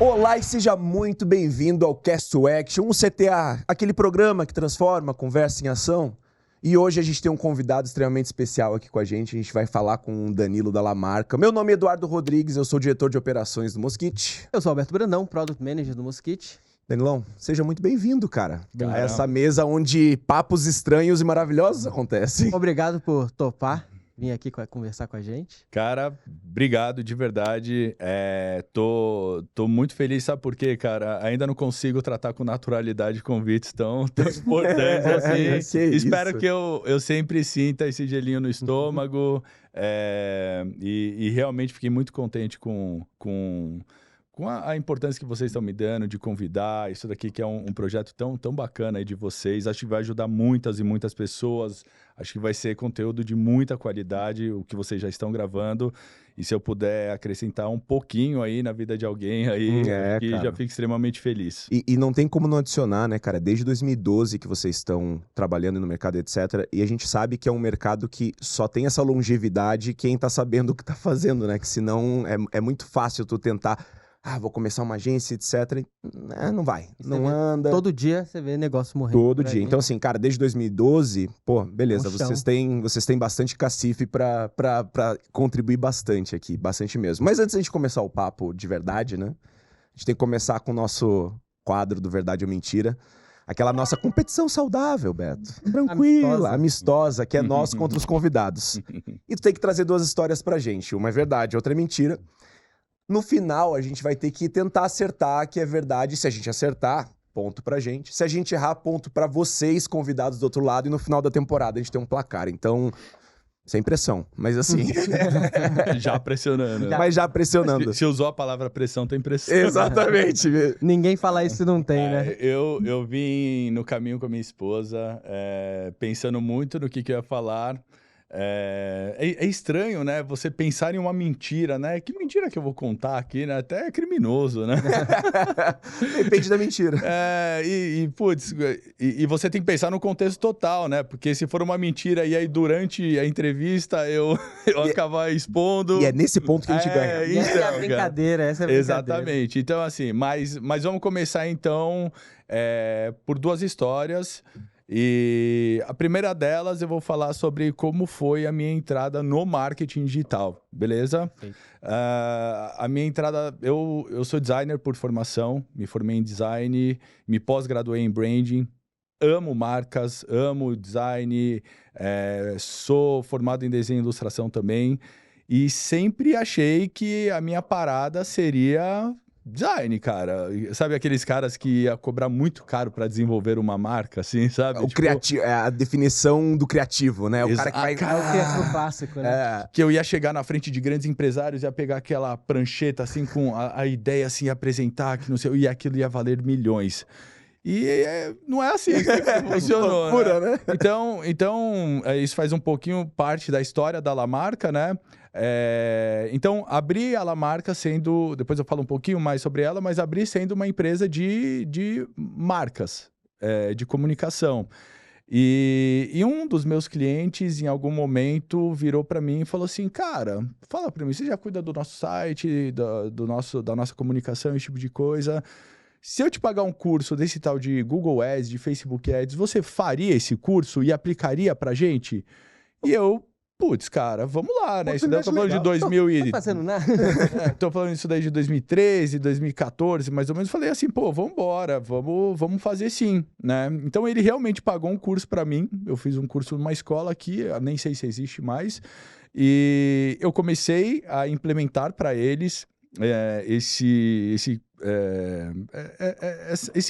Olá e seja muito bem-vindo ao Cast to Action, um CTA, aquele programa que transforma a conversa em ação. E hoje a gente tem um convidado extremamente especial aqui com a gente vai falar com o Danilo da Lamarca. Meu nome é Eduardo Rodrigues, eu sou diretor de operações do Mosquite. Eu sou Alberto Brandão, Product Manager do Mosquite. Danilão, seja muito bem-vindo, cara, a essa mesa onde papos estranhos e maravilhosos acontecem. Obrigado por topar vir aqui conversar com a gente. Cara, obrigado de verdade. Tô muito feliz, sabe por quê, cara? Ainda não consigo tratar com naturalidade convites tão importantes assim. Espero que eu sempre sinta esse gelinho no estômago. E realmente fiquei muito contente com a importância que vocês estão me dando de convidar. Isso daqui que é um projeto tão bacana aí de vocês. Acho que vai ajudar muitas e muitas pessoas. Acho que vai ser conteúdo de muita qualidade, o que vocês já estão gravando. E se eu puder acrescentar um pouquinho aí na vida de alguém aí, já fico extremamente feliz. E não tem como não adicionar, né, cara? Desde 2012 que vocês estão trabalhando no mercado, etc. E a gente sabe que é um mercado que só tem essa longevidade quem tá sabendo o que tá fazendo, né? Que senão é muito fácil tu tentar... vou começar uma agência, etc. Não vai, não anda. Todo dia você vê negócio morrendo. Todo dia. Então, assim, cara, desde 2012, beleza, vocês têm bastante cacife pra contribuir bastante aqui, bastante mesmo. Mas antes da gente começar o papo de verdade, né? A gente tem que começar com o nosso quadro do Verdade ou Mentira. Aquela nossa competição saudável, Beto. Tranquila, amistosa, que é nós contra os convidados. E tu tem que trazer duas histórias pra gente. Uma é verdade, outra é mentira. No final, a gente vai ter que tentar acertar que é verdade. Se a gente acertar, ponto pra gente. Se a gente errar, ponto pra vocês, convidados do outro lado. E no final da temporada, a gente tem um placar. Então, sem pressão. Mas assim... Já pressionando. Mas já pressionando. Se usou a palavra pressão, tem pressão. Exatamente. Ninguém fala isso se não tem, né? Eu vim no caminho com a minha esposa, pensando muito no que eu ia falar. É estranho, né? Você pensar em uma mentira, né? Que mentira que eu vou contar aqui, né? Até é criminoso, né? Depende da mentira. E você tem que pensar no contexto total, né? Porque se for uma mentira e aí durante a entrevista eu acabar expondo... E é nesse ponto que a gente ganha. Então, essa é a brincadeira, Exatamente. Então, assim, mas vamos começar, então, por duas histórias... E a primeira delas eu vou falar sobre como foi a minha entrada no marketing digital, beleza? A minha entrada, eu sou designer por formação, me formei em design, me pós-graduei em branding, amo marcas, amo design, sou formado em desenho e ilustração também, e sempre achei que a minha parada seria... design, cara. Sabe aqueles caras que ia cobrar muito caro pra desenvolver uma marca, assim, sabe? Criativo, a definição do criativo, né? O cara que vai... É o criativo clássico, né? Que eu ia chegar na frente de grandes empresários, ia pegar aquela prancheta, assim, com a ideia, assim, apresentar, que não sei, e aquilo ia valer milhões. E não é assim que funcionou, loucura, né? Então, isso faz um pouquinho parte da história da Lamarca, né? Então, abri a Lamarca sendo... Depois eu falo um pouquinho mais sobre ela, mas abri sendo uma empresa de marcas, de comunicação. E um dos meus clientes, em algum momento, virou para mim e falou assim, cara, fala para mim, você já cuida do nosso site, da nossa comunicação, esse tipo de coisa... Se eu te pagar um curso desse tal de Google Ads, de Facebook Ads, você faria esse curso e aplicaria pra gente? E eu, putz, cara, vamos lá, né? Isso daí eu tô falando de 2000 e... Não tô fazendo nada. Tô falando isso daí de 2013, 2014, mais ou menos. Falei assim, pô, vambora, vamos fazer sim, né? Então ele realmente pagou um curso pra mim. Eu fiz um curso numa escola aqui, nem sei se existe mais. E eu comecei a implementar para eles esse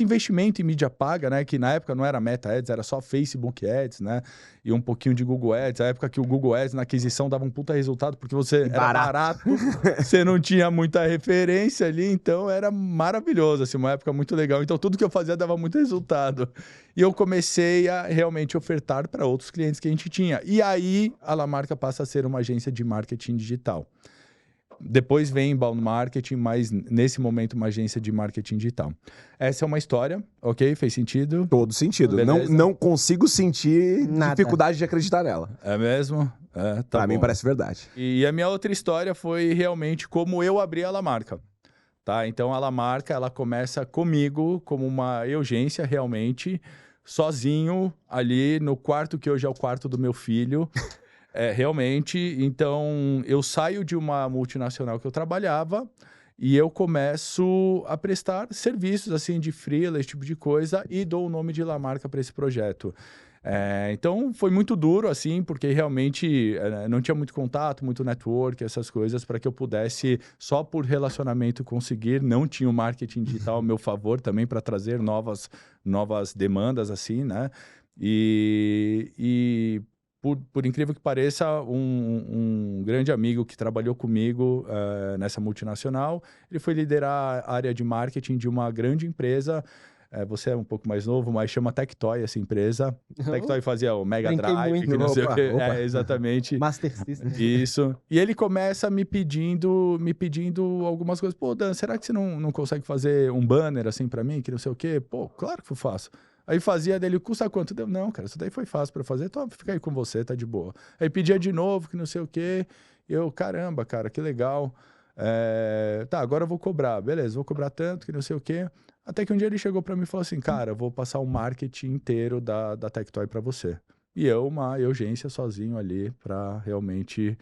investimento em mídia paga, né? Que na época não era Meta Ads, era só Facebook Ads, né? E um pouquinho de Google Ads. A época que o Google Ads na aquisição dava um puta resultado, porque você era barato, você não tinha muita referência ali, então era maravilhoso, assim, uma época muito legal. Então tudo que eu fazia dava muito resultado. E eu comecei a realmente ofertar para outros clientes que a gente tinha. E aí a Lamarca passa a ser uma agência de marketing digital. Depois vem inbound marketing, mas nesse momento uma agência de marketing digital. Essa é uma história, ok? Fez sentido? Todo sentido. Não consigo sentir dificuldade de acreditar nela. É mesmo? Pra mim parece verdade. E a minha outra história foi realmente como eu abri a Lamarca. Tá? Então, a Lamarca, ela começa comigo como uma urgência, realmente, sozinho, ali no quarto que hoje é o quarto do meu filho. Realmente. Então, eu saio de uma multinacional que eu trabalhava e eu começo a prestar serviços, assim, de freela, esse tipo de coisa, e dou o nome de Lamarca para esse projeto. Então, foi muito duro, assim, porque realmente não tinha muito contato, muito network, essas coisas, para que eu pudesse, só por relacionamento, conseguir. Não tinha o marketing digital a meu favor também, para trazer novas demandas, assim, né? Por incrível que pareça, um grande amigo que trabalhou comigo nessa multinacional, ele foi liderar a área de marketing de uma grande empresa. Você é um pouco mais novo, mas chama Tectoy essa empresa. Tectoy fazia o Mega Drive, muito. que não sei o quê. Exatamente. Master System. Isso. E ele começa me pedindo algumas coisas. Pô, Dan, será que você não consegue fazer um banner assim para mim, que não sei o quê? Pô, claro que eu faço. Aí fazia dele, custa quanto? Deu, não, cara, isso daí foi fácil para fazer, então fica aí com você, tá de boa. Aí pedia de novo, que não sei o quê. Eu, caramba, cara, que legal. Tá, agora eu vou cobrar. Beleza, vou cobrar tanto, que não sei o quê. Até que um dia ele chegou para mim e falou assim, cara, eu vou passar o marketing inteiro da Tectoy para você. E eu, uma urgência sozinho ali para realmente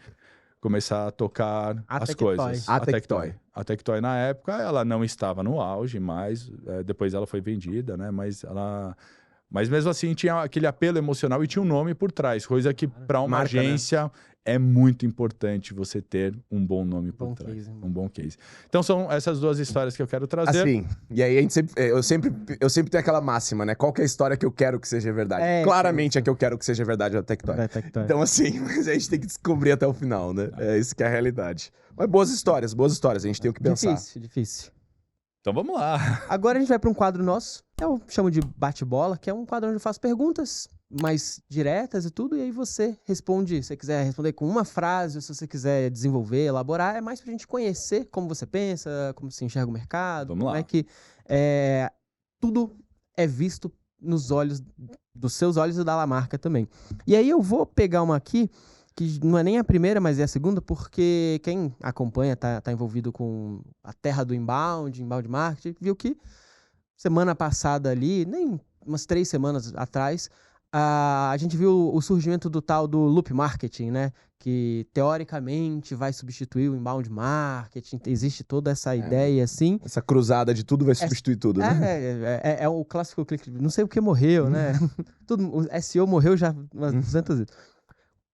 começar a tocar as coisas. A Tectoy. A Tectoy, na época, ela não estava no auge, mas depois ela foi vendida, né? Mas mesmo assim tinha aquele apelo emocional e tinha um nome por trás, coisa que para uma agência, né, é muito importante você ter um bom nome por trás. Case, um bom case. Então são essas duas histórias que eu quero trazer. Assim, e aí a gente eu sempre tenho aquela máxima, né? Qual que é a história que eu quero que seja verdade? Claramente a que eu quero que seja verdade é a Tectoy. Então assim, mas a gente tem que descobrir até o final, né? É isso que é a realidade. Mas boas histórias, a gente tem o que pensar. Difícil. Então vamos lá. Agora a gente vai para um quadro nosso, eu chamo de bate-bola, que é um quadro onde eu faço perguntas mais diretas e tudo, e aí você responde, se você quiser responder com uma frase, ou se você quiser desenvolver, elaborar, é mais pra gente conhecer como você pensa, como você enxerga o mercado, vamos lá. Como é que tudo é visto nos olhos, dos seus olhos e da Lamarca também. E aí eu vou pegar uma aqui, que não é nem a primeira, mas é a segunda, porque quem acompanha, tá envolvido com a terra do inbound marketing, viu que semana passada ali, nem umas 3 semanas atrás, a gente viu o surgimento do tal do loop marketing, né? Que teoricamente vai substituir o inbound marketing, existe toda essa ideia assim. Essa cruzada de tudo vai substituir tudo, né? É o clássico clique, não sei o que morreu, né? O SEO morreu já umas 200 vezes.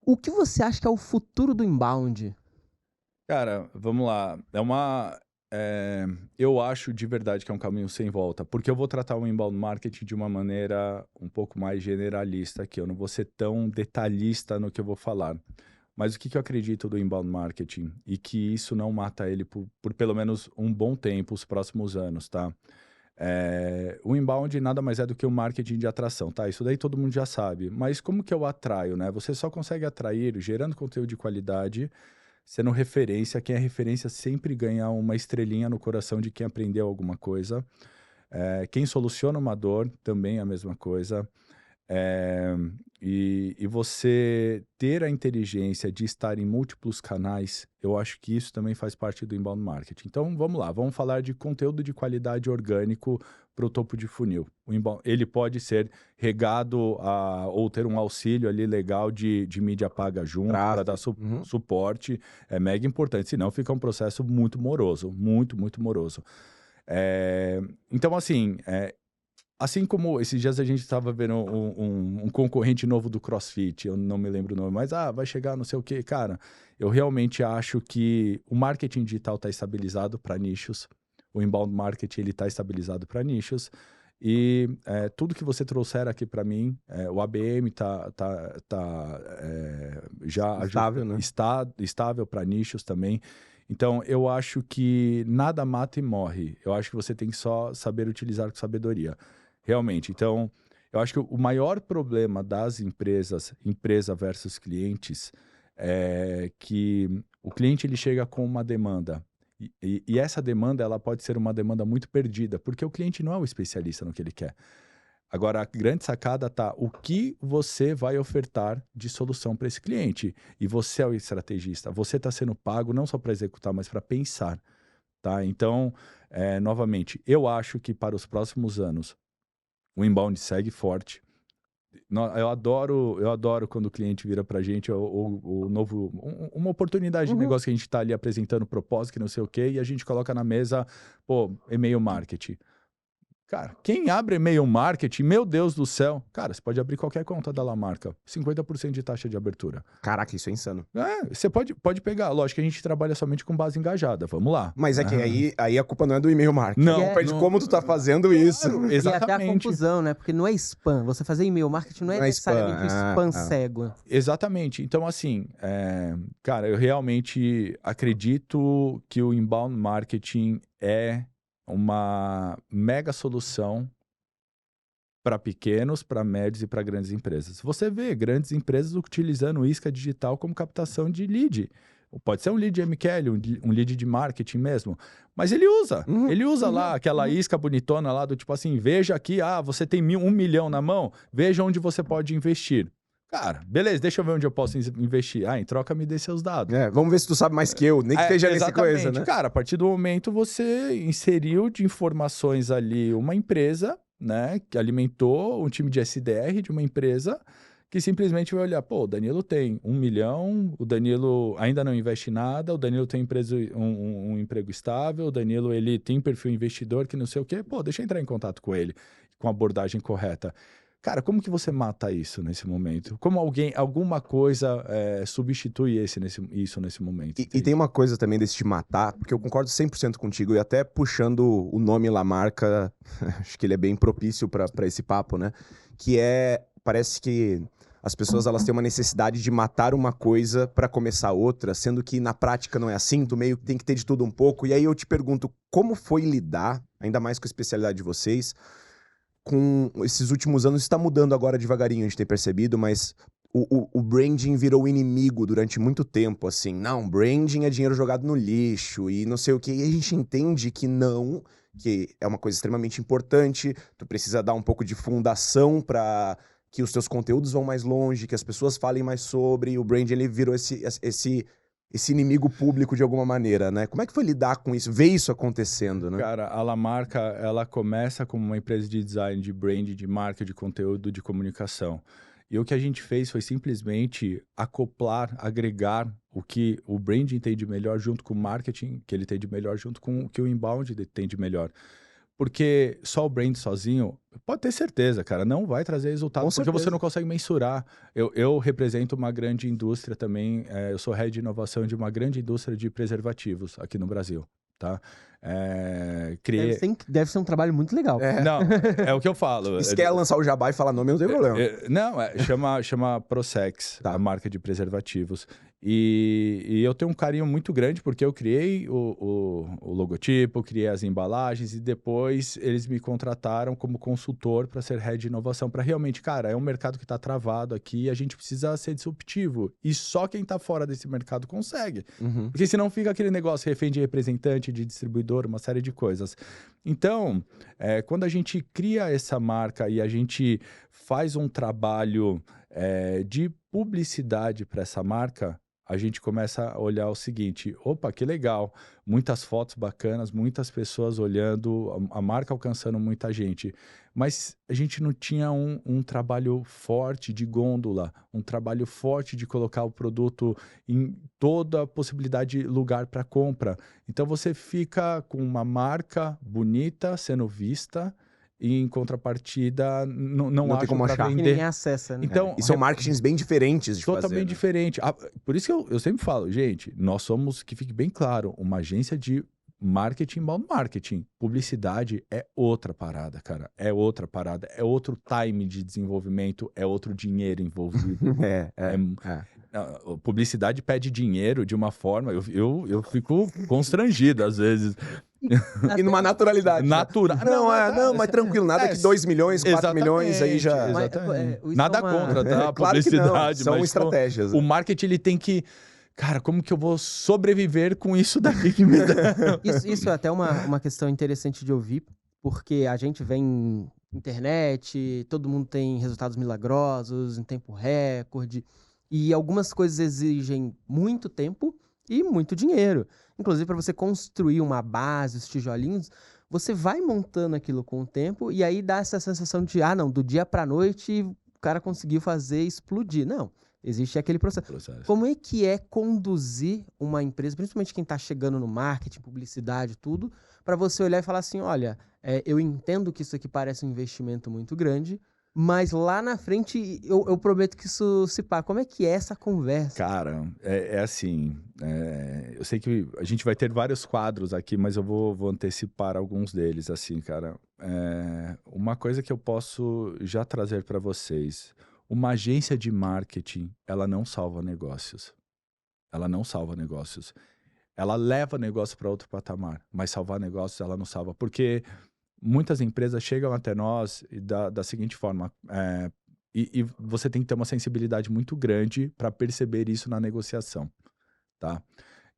O que você acha que é o futuro do inbound? Cara, vamos lá. Eu acho de verdade que é um caminho sem volta, porque eu vou tratar o inbound marketing de uma maneira um pouco mais generalista aqui. Eu não vou ser tão detalhista no que eu vou falar. Mas o que eu acredito do inbound marketing e que isso não mata ele por pelo menos um bom tempo, os próximos anos, tá? O inbound nada mais é do que o marketing de atração, tá? Isso daí todo mundo já sabe. Mas como que eu atraio, né? Você só consegue atrair gerando conteúdo de qualidade, sendo referência. Quem é referência sempre ganha uma estrelinha no coração de quem aprendeu alguma coisa. Quem soluciona uma dor também é a mesma coisa. E você ter a inteligência de estar em múltiplos canais, eu acho que isso também faz parte do inbound marketing. Então, vamos lá, vamos falar de conteúdo de qualidade orgânico para o topo de funil. Ele pode ser regado ou ter um auxílio ali legal de mídia paga junto para dar suporte. É mega importante, senão fica um processo muito moroso, muito, muito moroso. Então, assim como esses dias a gente estava vendo um concorrente novo do CrossFit, eu não me lembro o nome, mas vai chegar não sei o quê. Cara, eu realmente acho que o marketing digital está estabilizado para nichos, o inbound marketing está estabilizado para nichos, e tudo que você trouxer aqui para mim, o ABM já estável, né? Estável para nichos também. Então, eu acho que nada mata e morre. Eu acho que você tem que só saber utilizar com sabedoria. Realmente. Então, eu acho que o maior problema das empresas, empresa versus clientes, é que o cliente ele chega com uma demanda. E essa demanda ela pode ser uma demanda muito perdida, porque o cliente não é o especialista no que ele quer. Agora, a grande sacada tá o que você vai ofertar de solução para esse cliente. E você é o estrategista. Você está sendo pago não só para executar, mas para pensar. tá? Então, novamente, eu acho que para os próximos anos, o inbound segue forte. Eu adoro quando o cliente vira pra gente o novo, uma oportunidade de negócio que a gente tá ali apresentando propósito, que não sei o quê, e a gente coloca na mesa, e-mail marketing. Cara, quem abre e-mail marketing, meu Deus do céu, cara, você pode abrir qualquer conta da Lamarca, 50% de taxa de abertura. Caraca, isso é insano. Você pode pegar, lógico que a gente trabalha somente com base engajada, vamos lá. Mas é que aí a culpa não é do e-mail marketing. Não, a culpa é de como tu tá fazendo isso. Exatamente. E até a confusão, né? Porque não é spam. Você fazer e-mail marketing não é necessariamente spam cego. Exatamente. Então, assim, cara, eu realmente acredito que o inbound marketing é uma mega solução para pequenos, para médios e para grandes empresas. Você vê grandes empresas utilizando isca digital como captação de lead. Pode ser um lead de MQL, um lead de marketing mesmo. Mas ele usa lá aquela isca bonitona lá do tipo assim, veja aqui, você tem 1 milhão na mão, veja onde você pode investir. Cara, beleza, deixa eu ver onde eu posso investir. Em troca me dê seus dados. Vamos ver se tu sabe mais que eu, nem que esteja nessa coisa, né? Cara, a partir do momento você inseriu de informações ali uma empresa, né, que alimentou um time de SDR de uma empresa que simplesmente vai olhar, o Danilo tem 1 milhão, o Danilo ainda não investe em nada, o Danilo tem um emprego estável, o Danilo ele tem perfil investidor que não sei o quê, deixa eu entrar em contato com ele, com a abordagem correta. Cara, como que você mata isso nesse momento? Como alguma coisa substitui isso nesse momento? E tem uma coisa também desse de matar, porque eu concordo 100% contigo, e até puxando o nome Lamarca, acho que ele é bem propício para esse papo, né? Que parece que as pessoas elas têm uma necessidade de matar uma coisa para começar outra, sendo que na prática não é assim, tu meio que tem que ter de tudo um pouco. E aí eu te pergunto, como foi lidar, ainda mais com a especialidade de vocês, com esses últimos anos? Está mudando agora devagarinho, a gente tem percebido, mas o branding virou inimigo durante muito tempo, assim. Não, branding é dinheiro jogado no lixo e não sei o quê. E a gente entende que não, que é uma coisa extremamente importante, tu precisa dar um pouco de fundação para que os teus conteúdos vão mais longe, que as pessoas falem mais sobre. O branding, ele virou esse inimigo público de alguma maneira, né? Como é que foi lidar com isso, ver isso acontecendo, né? Cara, a Lamarca, ela começa como uma empresa de design, de brand, de marca, de conteúdo, de comunicação. E o que a gente fez foi simplesmente acoplar, agregar o que o branding tem de melhor junto com o marketing, que ele tem de melhor junto com o que o inbound tem de melhor. Porque só o brand sozinho, pode ter certeza, cara, não vai trazer resultado, porque você não consegue mensurar. Eu represento uma grande indústria também, eu sou head de inovação de uma grande indústria de preservativos aqui no Brasil, tá? Deve ser um trabalho muito legal. Não, é o que eu falo. Se quer lançar o jabá e falar nome, não tem problema. Chama Prosex, tá, a marca de preservativos. E eu tenho um carinho muito grande porque eu criei o logotipo, criei as embalagens e depois eles me contrataram como consultor para ser head de inovação, para realmente, cara, é um mercado que está travado aqui e a gente precisa ser disruptivo. E só quem está fora desse mercado consegue. Porque senão fica aquele negócio refém de representante, de distribuidor, uma série de coisas. Então, quando a gente cria essa marca e a gente faz um trabalho de publicidade para essa marca, a gente começa a olhar o seguinte, opa, que legal, muitas fotos bacanas, muitas pessoas olhando, a marca alcançando muita gente, mas a gente não tinha um trabalho forte de gôndola, um trabalho forte de colocar o produto em toda a possibilidade de lugar para compra. Então você fica com uma marca bonita sendo vista, e em contrapartida, não acho como achar. Que ninguém acessa, né? Então, e são marketings bem diferentes de fazer. Totalmente diferente. Por isso que eu sempre falo, gente, nós somos, que fique bem claro, uma agência de marketing, inbound marketing. Publicidade é outra parada, cara. É outra parada. É outro time de desenvolvimento, é outro dinheiro envolvido. Publicidade pede dinheiro de uma forma... Eu fico constrangido, às vezes. E numa naturalidade. Natural. Não, mas tranquilo. Nada que 2 milhões, 4 milhões, aí já... Nada contra, tá? A publicidade. Claro que não. São estratégias. O marketing, ele tem que... Cara, como que eu vou sobreviver com isso daqui que me dá? Isso é até uma questão interessante de ouvir, porque a gente vem internet, todo mundo tem resultados milagrosos, em tempo recorde, e algumas coisas exigem muito tempo e muito dinheiro. Inclusive, para você construir uma base, os tijolinhos, você vai montando aquilo com o tempo e aí dá essa sensação de, não, do dia para a noite o cara conseguiu fazer explodir. Não, existe aquele processo. Como é que é conduzir uma empresa, principalmente quem está chegando no marketing, publicidade, tudo, para você olhar e falar assim, olha, eu entendo que isso aqui parece um investimento muito grande, mas lá na frente eu prometo que isso se pá. Como é que é essa conversa? Cara, assim, eu sei que a gente vai ter vários quadros aqui, mas eu vou antecipar alguns deles, assim, cara. Uma coisa que eu posso já trazer para vocês, uma agência de marketing, ela não salva negócios. Ela não salva negócios. Ela leva negócio para outro patamar, mas salvar negócios ela não salva, porque muitas empresas chegam até nós da seguinte forma, e você tem que ter uma sensibilidade muito grande para perceber isso na negociação, tá?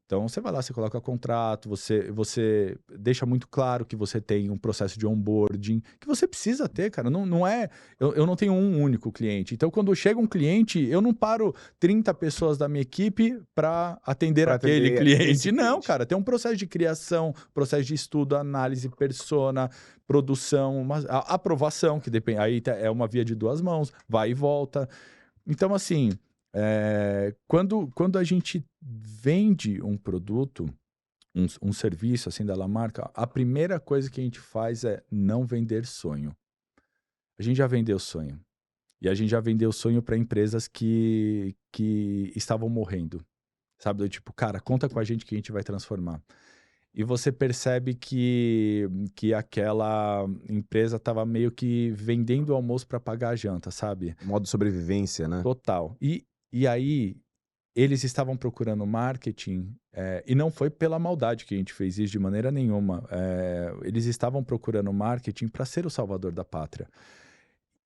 Então, você vai lá, você coloca contrato, você deixa muito claro que você tem um processo de onboarding, que você precisa ter, cara. Não é... Eu não tenho um único cliente. Então, quando chega um cliente, eu não paro 30 pessoas da minha equipe para atender aquele cliente. Não, cara. Tem um processo de criação, processo de estudo, análise, persona, produção, aprovação, que depende... Aí é uma via de duas mãos, vai e volta. Então, assim... Quando a gente vende um produto, um serviço assim da Lamarca, a primeira coisa que a gente faz é não vender sonho. A gente já vendeu sonho. E a gente já vendeu sonho para empresas que estavam morrendo. Sabe? Do tipo, cara, conta com a gente que a gente vai transformar. E você percebe que aquela empresa estava meio que vendendo o almoço para pagar a janta, sabe? Modo sobrevivência, né? Total. E aí, eles estavam procurando marketing, e não foi pela maldade que a gente fez isso de maneira nenhuma. Eles estavam procurando marketing para ser o salvador da pátria.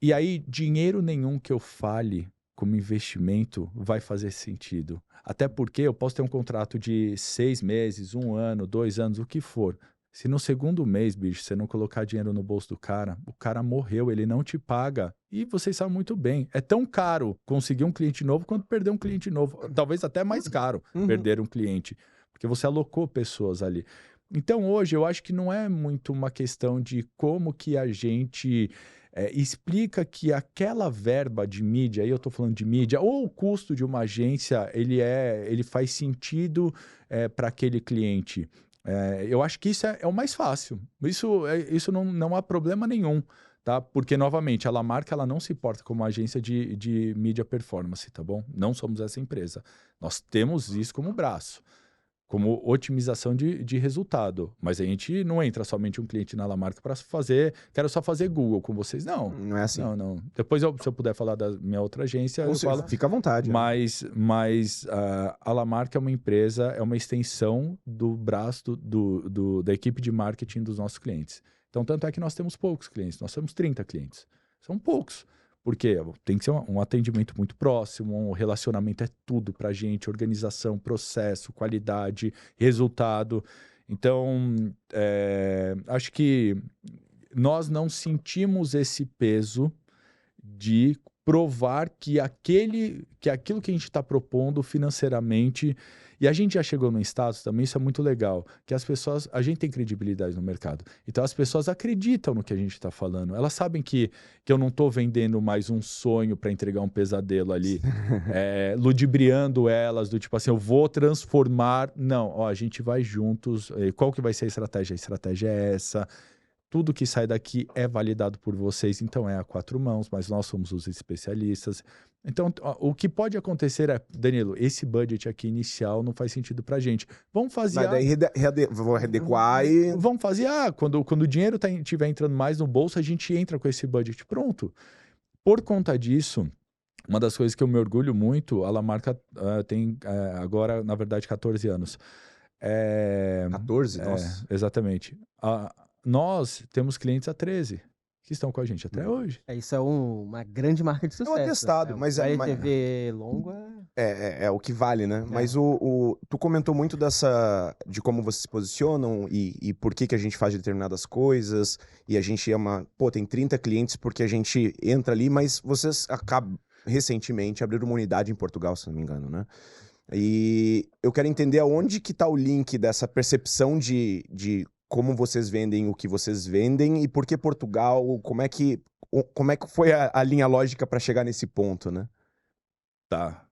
E aí, dinheiro nenhum que eu fale como investimento vai fazer sentido. Até porque eu posso ter um contrato de 6 meses, 1 ano, 2 anos, o que for. Se no segundo mês, bicho, você não colocar dinheiro no bolso do cara, o cara morreu, ele não te paga. E vocês sabem muito bem, é tão caro conseguir um cliente novo quanto perder um cliente novo. Talvez até mais caro perder um cliente, porque você alocou pessoas ali. Então hoje eu acho que não é muito uma questão de como que a gente explica que aquela verba de mídia, aí eu estou falando de mídia, ou o custo de uma agência, ele faz sentido para aquele cliente. Eu acho que isso é o mais fácil. Isso não há problema nenhum, tá? Porque, novamente, a Lamarca ela não se porta como uma agência de mídia performance, tá bom? Não somos essa empresa. Nós temos isso como braço, como otimização de resultado. Mas a gente não entra somente um cliente na Lamarca para quero só fazer Google com vocês. Não é assim. Não. Depois, se eu puder falar da minha outra agência, eu falo. Fica à vontade. Mas a Lamarca é uma empresa, é uma extensão do braço da equipe de marketing dos nossos clientes. Então, tanto é que nós temos poucos clientes. Nós temos 30 clientes. São poucos. Porque tem que ser um atendimento muito próximo, um relacionamento é tudo pra gente, organização, processo, qualidade, resultado. Então, acho que nós não sentimos esse peso de provar que aquilo que a gente está propondo financeiramente, e a gente já chegou num status também, isso é muito legal, que a gente tem credibilidade no mercado, então as pessoas acreditam no que a gente está falando, elas sabem que eu não estou vendendo mais um sonho para entregar um pesadelo ali, ludibriando elas, do tipo assim, eu vou transformar, não, a gente vai juntos, qual que vai ser a estratégia? A estratégia é essa. Tudo que sai daqui é validado por vocês, então é a 4 mãos, mas nós somos os especialistas. Então, o que pode acontecer é, Danilo, esse budget aqui inicial não faz sentido pra gente. Vamos fazer... Mas daí vou readequar e... Vamos fazer, quando o dinheiro estiver entrando mais no bolso, a gente entra com esse budget pronto. Por conta disso, uma das coisas que eu me orgulho muito, a Lamarca tem agora, na verdade, 14 anos. 14? Nossa. Exatamente. Nós temos clientes há 13 que estão com a gente até hoje. Isso é uma grande marca de sucesso. É um atestado, mas a TV longo é o que vale, né? Mas tu comentou muito de como vocês se posicionam e por que a gente faz determinadas coisas, e a gente tem 30 clientes porque a gente entra ali, mas vocês recentemente abriram uma unidade em Portugal, se não me engano, né? E eu quero entender aonde que tá o link dessa percepção de como vocês vendem o que vocês vendem e por que Portugal, como é que foi a linha lógica para chegar nesse ponto, né? Tá.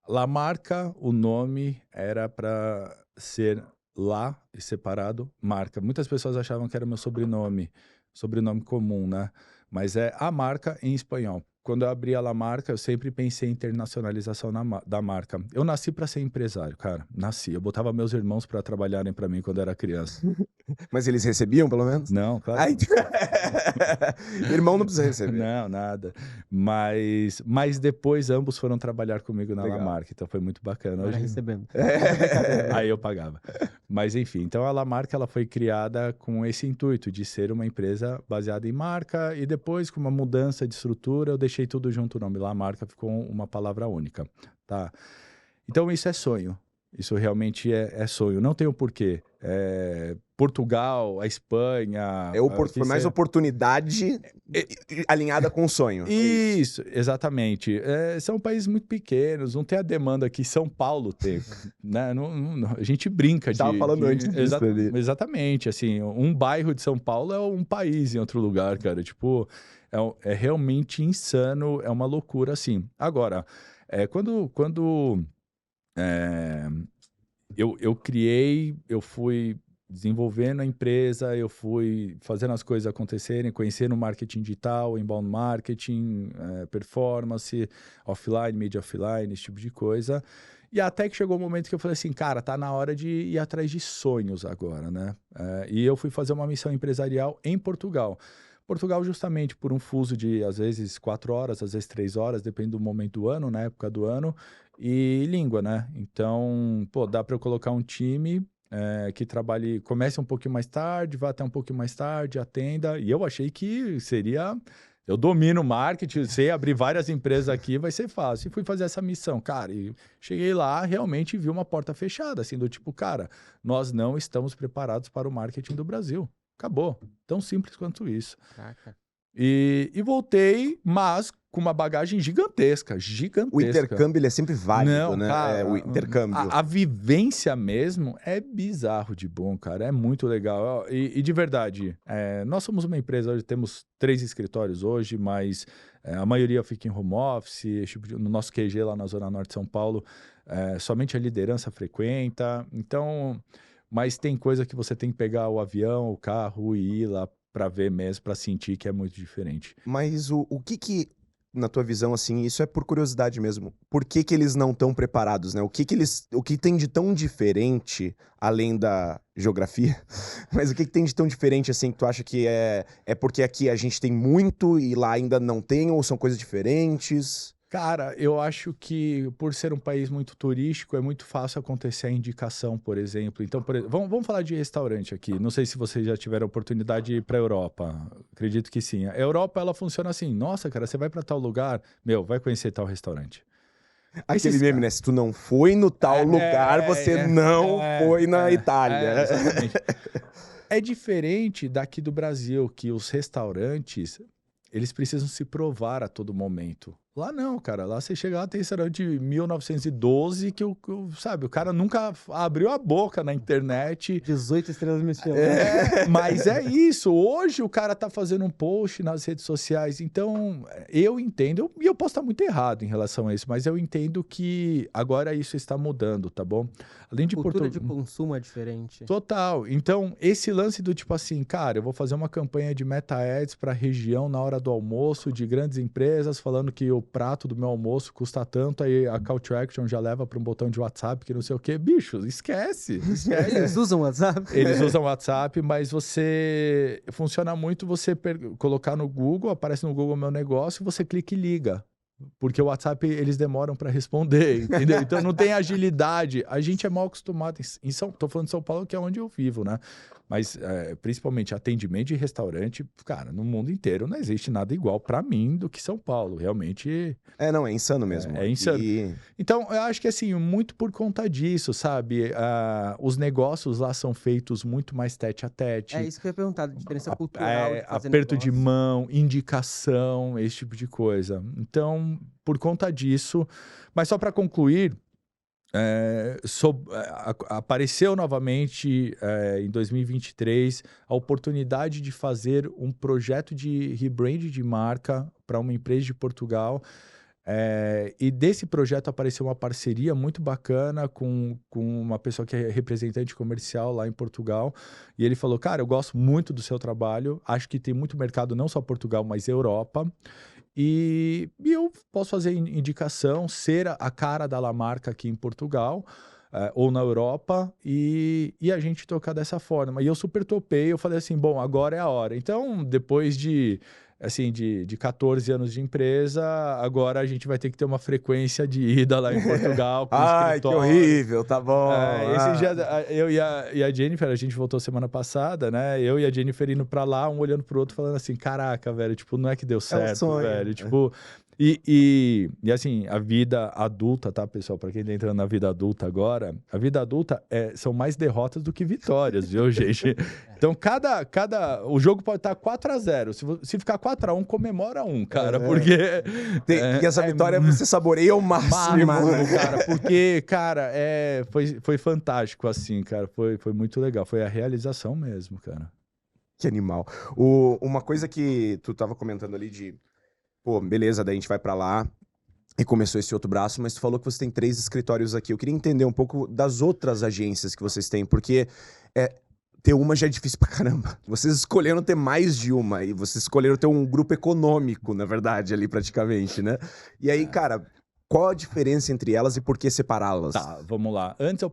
La Marca, o nome era para ser lá e separado marca. Muitas pessoas achavam que era meu sobrenome comum, né? Mas é a marca em espanhol. Quando eu abri a La Marca, eu sempre pensei em internacionalização da marca. Eu nasci para ser empresário, cara. Nasci. Eu botava meus irmãos para trabalharem para mim quando eu era criança. Mas eles recebiam, pelo menos? Não, claro. Ai, irmão não precisa receber. Não, nada. Mas depois ambos foram trabalhar comigo na La Marca, então foi muito bacana. Hoje recebendo. Aí eu pagava. Mas enfim, então a La Marca ela foi criada com esse intuito de ser uma empresa baseada em marca e depois com uma mudança de estrutura eu deixei tudo junto o nome. La Marca ficou uma palavra única, tá? Então isso é sonho. Isso realmente é sonho. Não tem o porquê. Portugal, a Espanha... Foi mais oportunidade alinhada com o sonho. Isso, exatamente. São países muito pequenos, não tem a demanda que São Paulo tem. Né? A gente brinca de... Estava falando antes disso ali. Exatamente. Assim, um bairro de São Paulo é um país em outro lugar, cara. Tipo, é realmente insano, é uma loucura, assim. Agora, quando eu fui desenvolvendo a empresa, eu fui fazendo as coisas acontecerem, conhecendo o marketing digital, inbound marketing, performance, offline, media offline, esse tipo de coisa. E até que chegou o momento que eu falei assim, cara, tá na hora de ir atrás de sonhos agora, né? E eu fui fazer uma missão empresarial em Portugal. Portugal justamente por um fuso de, às vezes, 4 horas, às vezes 3 horas, depende do momento do ano, na época do ano, e língua, né? Então, pô, dá para eu colocar um time que trabalhe, comece um pouquinho mais tarde, vá até um pouquinho mais tarde, atenda, e eu achei que seria... Eu domino marketing, sei abrir várias empresas aqui, vai ser fácil. E fui fazer essa missão, cara, e cheguei lá, realmente vi uma porta fechada, assim, do tipo, cara, nós não estamos preparados para o marketing do Brasil. Acabou. Tão simples quanto isso. Caraca. E voltei, mas com uma bagagem gigantesca. O intercâmbio ele é sempre válido, não, né? Cara, o intercâmbio. A vivência mesmo é bizarro de bom, cara. É muito legal. E de verdade, nós somos uma empresa, hoje temos 3 escritórios hoje, mas a maioria fica em home office. No nosso QG lá na Zona Norte de São Paulo, somente a liderança frequenta. Então... Mas tem coisa que você tem que pegar o avião, o carro e ir lá para ver mesmo, para sentir que é muito diferente. Mas o que, na tua visão, assim, isso é por curiosidade mesmo, por que eles não estão preparados, né? O que tem de tão diferente, além da geografia, mas o que tem de tão diferente, assim, que tu acha que é porque aqui a gente tem muito e lá ainda não tem, ou são coisas diferentes? Cara, eu acho que por ser um país muito turístico, é muito fácil acontecer a indicação, por exemplo. Então, vamos falar de restaurante aqui. Não sei se vocês já tiveram a oportunidade de ir para a Europa. Acredito que sim. A Europa, ela funciona assim. Nossa, cara, você vai para tal lugar, vai conhecer tal restaurante. Aquele meme, né? Se tu não foi no tal lugar, você não foi na Itália. Exatamente. É diferente daqui do Brasil, que os restaurantes, eles precisam se provar a todo momento. Lá não, cara. Lá você chega lá, tem restaurante de 1912 que, sabe, o cara nunca abriu a boca na internet. 18 estrelas Michelin. Mas é isso. Hoje o cara tá fazendo um post nas redes sociais. Então, eu entendo, e eu posso estar muito errado em relação a isso, mas eu entendo que agora isso está mudando, tá bom? Além de cultura de consumo é diferente. Total. Então, esse lance do tipo assim, cara, eu vou fazer uma campanha de meta ads para a região na hora do almoço de grandes empresas, falando que o prato do meu almoço custa tanto, aí a call to action já leva para um botão de WhatsApp, que não sei o quê. Bicho, esquece. Eles usam WhatsApp? Eles usam WhatsApp, mas funciona muito você colocar no Google, aparece no Google meu negócio, você clica e liga. Porque o WhatsApp, eles demoram para responder, entendeu? Então não tem agilidade. A gente é mal acostumado. Tô falando de São Paulo, que é onde eu vivo, né? Mas, principalmente, atendimento de restaurante, cara, no mundo inteiro não existe nada igual para mim do que São Paulo. Realmente... não, é insano mesmo. É insano. Então, eu acho que, assim, muito por conta disso, sabe? Os negócios lá são feitos muito mais tete a tete. É isso que eu ia perguntar, a diferença cultural de fazer aperto negócio. de mão, indicação, esse tipo de coisa. Então, por conta disso... Mas só para concluir... Apareceu novamente em 2023 a oportunidade de fazer um projeto de rebrand de marca para uma empresa de Portugal. E desse projeto apareceu uma parceria muito bacana com uma pessoa que é representante comercial lá em Portugal. E ele falou, cara, eu gosto muito do seu trabalho, acho que tem muito mercado, não só Portugal, mas Europa. E eu posso fazer indicação, ser a cara da Lamarca aqui em Portugal ou na Europa e a gente tocar dessa forma. E eu super topei, eu falei assim, bom, agora é a hora. Então, depois de 14 anos de empresa, agora a gente vai ter que ter uma frequência de ida lá em Portugal. Ai, que horrível, tá bom. Esse dia, eu e a Jennifer, a gente voltou semana passada, né? Eu e a Jennifer indo pra lá, um olhando pro outro, falando assim, caraca, velho, tipo, não é que deu certo, sonho, velho. Tipo, e assim, a vida adulta, tá, pessoal? Pra quem tá entrando na vida adulta agora, a vida adulta são mais derrotas do que vitórias, viu, gente? Então, o jogo pode estar 4-0. Se ficar 4-1, comemora cara, porque... Que essa vitória você saboreia ao máximo. Cara, porque, cara, foi fantástico, assim, cara. Foi muito legal. Foi a realização mesmo, cara. Que animal. Uma coisa que tu tava comentando ali de... Pô, beleza, daí a gente vai pra lá e começou esse outro braço, mas tu falou que você tem 3 escritórios aqui. Eu queria entender um pouco das outras agências que vocês têm, porque ter uma já é difícil pra caramba. Vocês escolheram ter mais de uma e vocês escolheram ter um grupo econômico, na verdade, ali praticamente, né? E aí, cara, qual a diferença entre elas e por que separá-las? Tá, vamos lá. Antes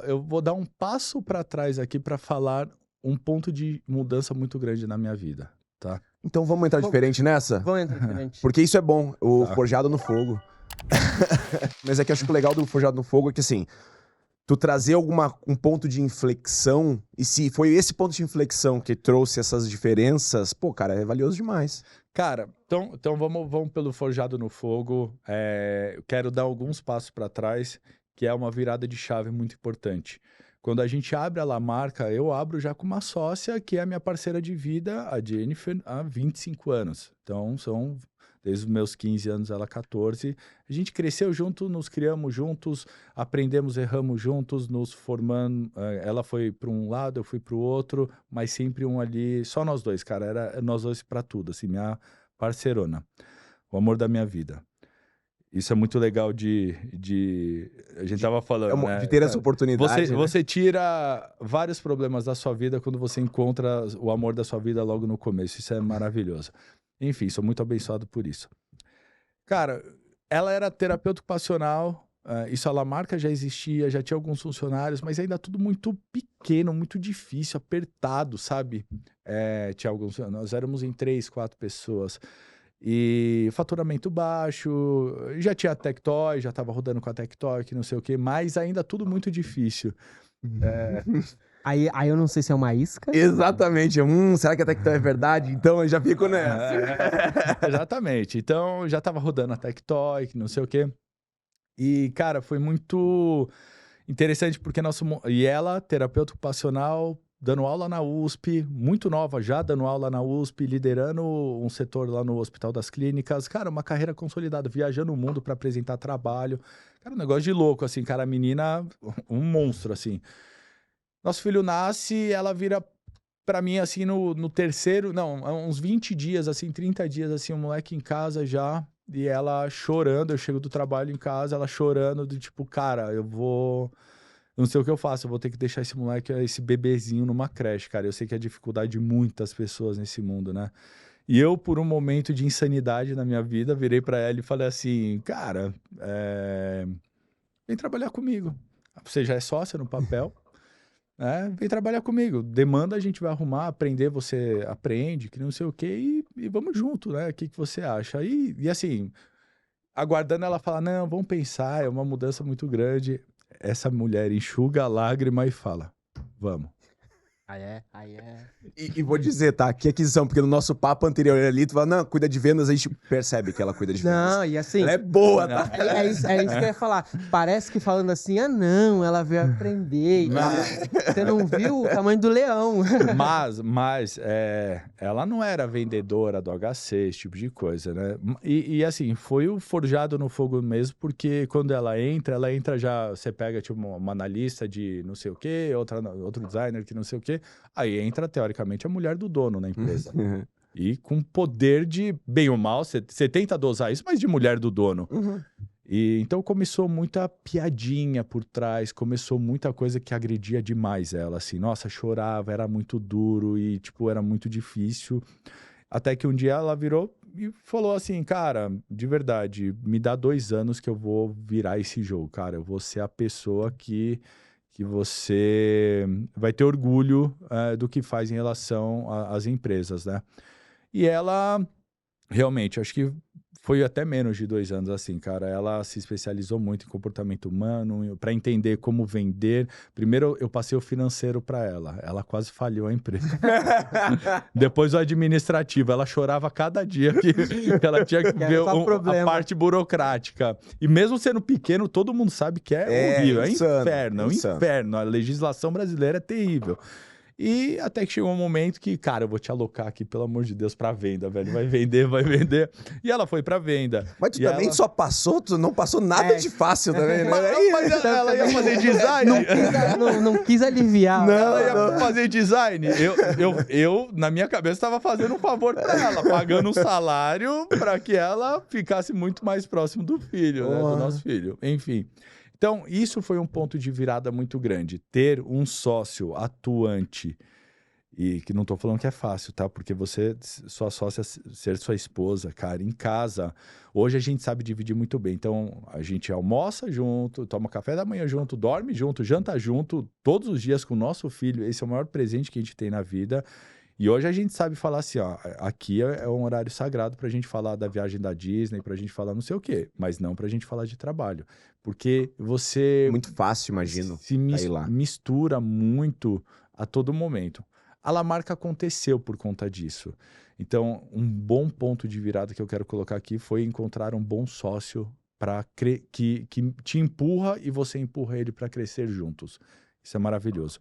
eu vou dar um passo pra trás aqui pra falar um ponto de mudança muito grande na minha vida, tá? Então vamos entrar diferente nessa? Vamos entrar diferente. Porque isso é bom, o Forjado no Fogo. Mas é que eu acho que o legal do Forjado no Fogo é que, assim, tu trazer um ponto de inflexão, e se foi esse ponto de inflexão que trouxe essas diferenças, pô, cara, é valioso demais. Cara, então vamos pelo Forjado no Fogo. Eu quero dar alguns passos para trás, que é uma virada de chave muito importante. Quando a gente abre a Lamarca, eu abro já com uma sócia, que é a minha parceira de vida, a Jennifer, há 25 anos. Então, desde os meus 15 anos, ela 14. A gente cresceu junto, nos criamos juntos, aprendemos, erramos juntos, nos formando. Ela foi para um lado, eu fui para o outro, mas sempre um ali, só nós dois, cara. Era nós dois para tudo, assim, minha parceirona. O amor da minha vida. Isso é muito legal a gente tava falando, né? De ter essa oportunidade. Você tira vários problemas da sua vida quando você encontra o amor da sua vida logo no começo. Isso é maravilhoso. Enfim, sou muito abençoado por isso. Cara, ela era terapeuta ocupacional, isso a Lamarca já existia, já tinha alguns funcionários, mas ainda tudo muito pequeno, muito difícil, apertado, sabe? Nós éramos em 3, 4 pessoas. E faturamento baixo, já tinha a Tectoy, já estava rodando com a Tectoy, que não sei o quê, mas ainda tudo muito difícil. Aí eu não sei se é uma isca. Exatamente. Será que a Tectoy é verdade? Então eu já fico nessa. Exatamente. Então já estava rodando a Tectoy, que não sei o quê. E, cara, foi muito interessante porque e ela, terapeuta ocupacional, dando aula na USP, muito nova já, dando aula na USP, liderando um setor lá no Hospital das Clínicas. Cara, uma carreira consolidada, viajando o mundo para apresentar trabalho. Cara, um negócio de louco, assim, cara, a menina, um monstro, assim. Nosso filho nasce, ela vira pra mim, assim, no terceiro, não, uns 20 dias, assim, 30 dias, assim, um moleque em casa já, e ela chorando, eu chego do trabalho em casa, ela chorando, do tipo, cara, eu não sei o que eu faço, eu vou ter que deixar esse moleque, esse bebezinho numa creche, cara. Eu sei que é a dificuldade de muitas pessoas nesse mundo, né? E eu, por um momento de insanidade na minha vida, virei pra ela e falei assim, cara, vem trabalhar comigo. Você já é sócia no papel, vem trabalhar comigo. Demanda a gente vai arrumar, aprender, você aprende, que não sei o quê, e vamos junto, né? O que você acha? E assim, aguardando ela falar, não, vamos pensar, é uma mudança muito grande. Essa mulher enxuga a lágrima e fala, vamos. Aí é. E vou dizer, tá? Que aquisição, porque no nosso papo anterior ali, tu fala, não, cuida de vendas, a gente percebe que ela cuida de vendas. Não, e assim... Ela é boa, tá? É isso que eu ia falar. Parece que falando assim, não, ela veio aprender. Você não viu o tamanho do leão. Mas ela não era vendedora do HC, esse tipo de coisa, né? E assim, foi o forjado no fogo mesmo, porque quando ela entra já, você pega tipo uma analista de não sei o quê, outro designer que não sei o quê, aí entra, teoricamente, a mulher do dono na empresa. E com poder de, bem ou mal, você tenta dosar isso, mas de mulher do dono. E então começou muita piadinha por trás, começou muita coisa que agredia demais ela, assim. Nossa, chorava, era muito duro e, tipo, era muito difícil. Até que um dia ela virou e falou assim, cara, de verdade, me dá 2 anos que eu vou virar esse jogo, cara. Eu vou ser a pessoa que você vai ter orgulho do que faz em relação às empresas, né? E ela, realmente, acho que foi até menos de 2 anos assim, cara. Ela se especializou muito em comportamento humano, para entender como vender. Primeiro, eu passei o financeiro para ela. Ela quase falhou a empresa. Depois o administrativo. Ela chorava cada dia que ela tinha que ver a parte burocrática. E mesmo sendo pequeno, todo mundo sabe que é horrível. É inferno, é um inferno. A legislação brasileira é terrível. E até que chegou um momento que, cara, eu vou te alocar aqui, pelo amor de Deus, pra venda, velho. Vai vender, vai vender. E ela foi pra venda. Mas tu também só passou, tu não passou nada de fácil também, né? Mas ela ia fazer design. Não quis aliviar. Ela ia fazer design. Eu, na minha cabeça, estava fazendo um favor pra ela, pagando um salário pra que ela ficasse muito mais próximo do filho, né, do nosso filho. Enfim. Então, isso foi um ponto de virada muito grande. Ter um sócio atuante, e que não estou falando que é fácil, tá? Porque sua sócia ser sua esposa, cara, em casa. Hoje a gente sabe dividir muito bem. Então, a gente almoça junto, toma café da manhã junto, dorme junto, janta junto, todos os dias com o nosso filho. Esse é o maior presente que a gente tem na vida. E hoje a gente sabe falar assim, ó, aqui é um horário sagrado pra gente falar da viagem da Disney, pra gente falar não sei o quê, mas não pra gente falar de trabalho. Porque você... Muito fácil, imagino. Se mistura muito a todo momento. A Lamarca aconteceu por conta disso. Então, um bom ponto de virada que eu quero colocar aqui foi encontrar um bom sócio que te empurra e você empurra ele para crescer juntos. Isso é maravilhoso.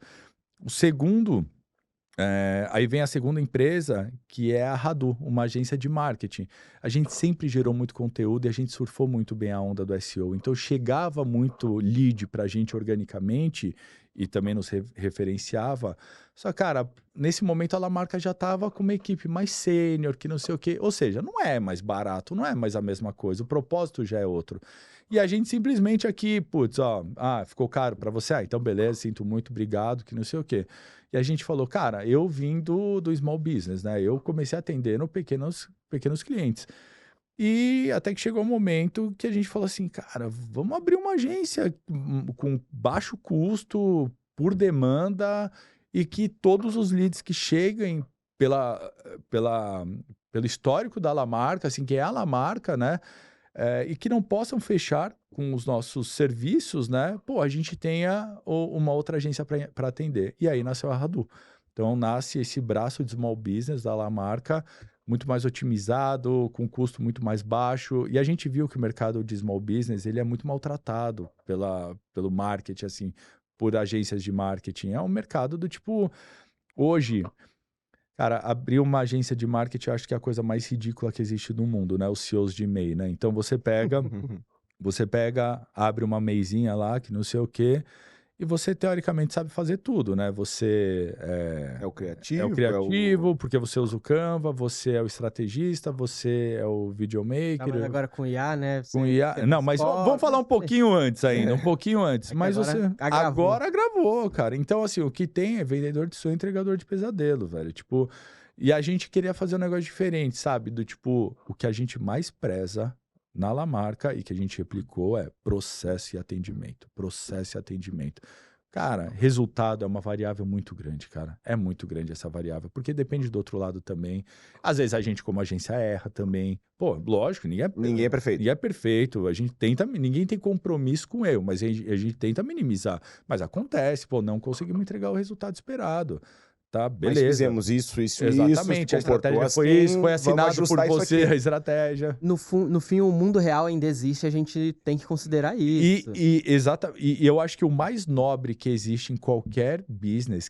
O segundo... aí vem a segunda empresa, que é a Radu, uma agência de marketing. A gente sempre gerou muito conteúdo e a gente surfou muito bem a onda do SEO. Então, chegava muito lead para a gente organicamente e também nos referenciava. Só, cara, nesse momento a Lamarca já estava com uma equipe mais sênior, que não sei o quê. Ou seja, não é mais barato, não é mais a mesma coisa. O propósito já é outro. E a gente simplesmente aqui, putz, ficou caro para você? Então beleza, sinto muito, obrigado, que não sei o quê. E a gente falou, cara, eu vim do small business, né? Eu comecei atendendo pequenos clientes. E até que chegou um momento que a gente falou assim, cara, vamos abrir uma agência com baixo custo, por demanda, e que todos os leads que cheguem pelo histórico da Lamarca, assim, que é a Lamarca, né? E que não possam fechar com os nossos serviços, né? Pô, a gente tenha uma outra agência para atender. E aí nasceu a Radu. Então, nasce esse braço de small business da Lamarca, muito mais otimizado, com custo muito mais baixo. E a gente viu que o mercado de small business, ele é muito maltratado pelo marketing, assim, por agências de marketing. É um mercado do tipo... Hoje... Cara, abrir uma agência de marketing, eu acho que é a coisa mais ridícula que existe no mundo, né? Os CEOs de MEI, né? Então, você pega, abre uma MEIzinha lá, que não sei o quê, e você, teoricamente, sabe fazer tudo, né? Você é o criativo. É o criativo, porque você usa o Canva, você é o estrategista, você é o videomaker. Mas agora com IA, né? Com IA. Não, mas vamos falar um pouquinho antes ainda, um pouquinho antes. Mas agora gravou, cara. Então, assim, o que tem é vendedor de sonho, entregador de pesadelo, velho. Tipo, e a gente queria fazer um negócio diferente, sabe? Do tipo, o que a gente mais preza na Lamarca e que a gente replicou é processo e atendimento. Processo e atendimento. Cara, resultado é uma variável muito grande, cara. É muito grande essa variável, porque depende do outro lado também. Às vezes a gente, como agência, erra também. Pô, lógico, ninguém é perfeito. Ninguém é perfeito. A gente ninguém tem compromisso com erro, mas a gente tenta minimizar. Mas acontece, pô, não conseguimos entregar o resultado esperado. Tá, beleza. Mas fizemos isso. Exatamente, a estratégia foi isso, foi assinado por você a estratégia. No fim, o mundo real ainda existe, a gente tem que considerar isso. E eu acho que o mais nobre que existe em qualquer business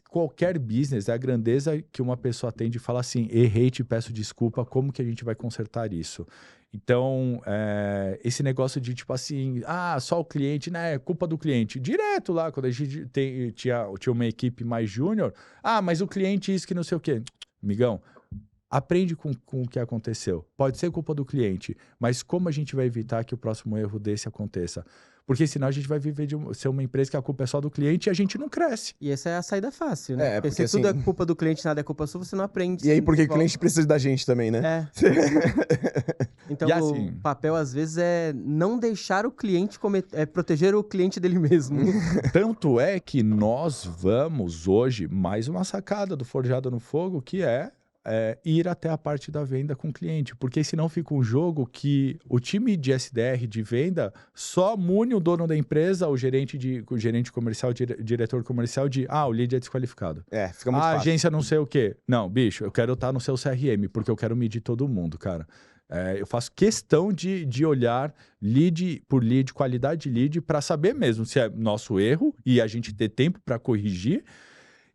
é a grandeza que uma pessoa tem de falar assim, errei, te peço desculpa, como que a gente vai consertar isso? Então, esse negócio de tipo assim, só o cliente, né? É culpa do cliente. Direto lá, quando a gente tinha uma equipe mais júnior, mas o cliente isso que não sei o quê. Amigão, aprende com o que aconteceu. Pode ser culpa do cliente, mas como a gente vai evitar que o próximo erro desse aconteça? Porque senão a gente vai viver de ser uma empresa que a culpa é só do cliente e a gente não cresce. E essa é a saída fácil, né? Porque se assim, tudo é culpa do cliente, nada é culpa sua, você não aprende. E aí, porque o cliente precisa da gente também, né? Então, assim, o papel, às vezes, é não deixar o cliente proteger o cliente dele mesmo. Tanto é que nós vamos hoje, mais uma sacada do Forjado no Fogo, que é ir até a parte da venda com o cliente, porque senão fica um jogo que o time de SDR de venda só mune o dono da empresa, o gerente comercial, o diretor comercial de o lead é desqualificado. Fica muito fácil. A agência não sei o quê. Não, bicho, eu quero estar no seu CRM, porque eu quero medir todo mundo, cara. Eu faço questão de olhar lead por lead, qualidade de lead, para saber mesmo se é nosso erro e a gente ter tempo para corrigir.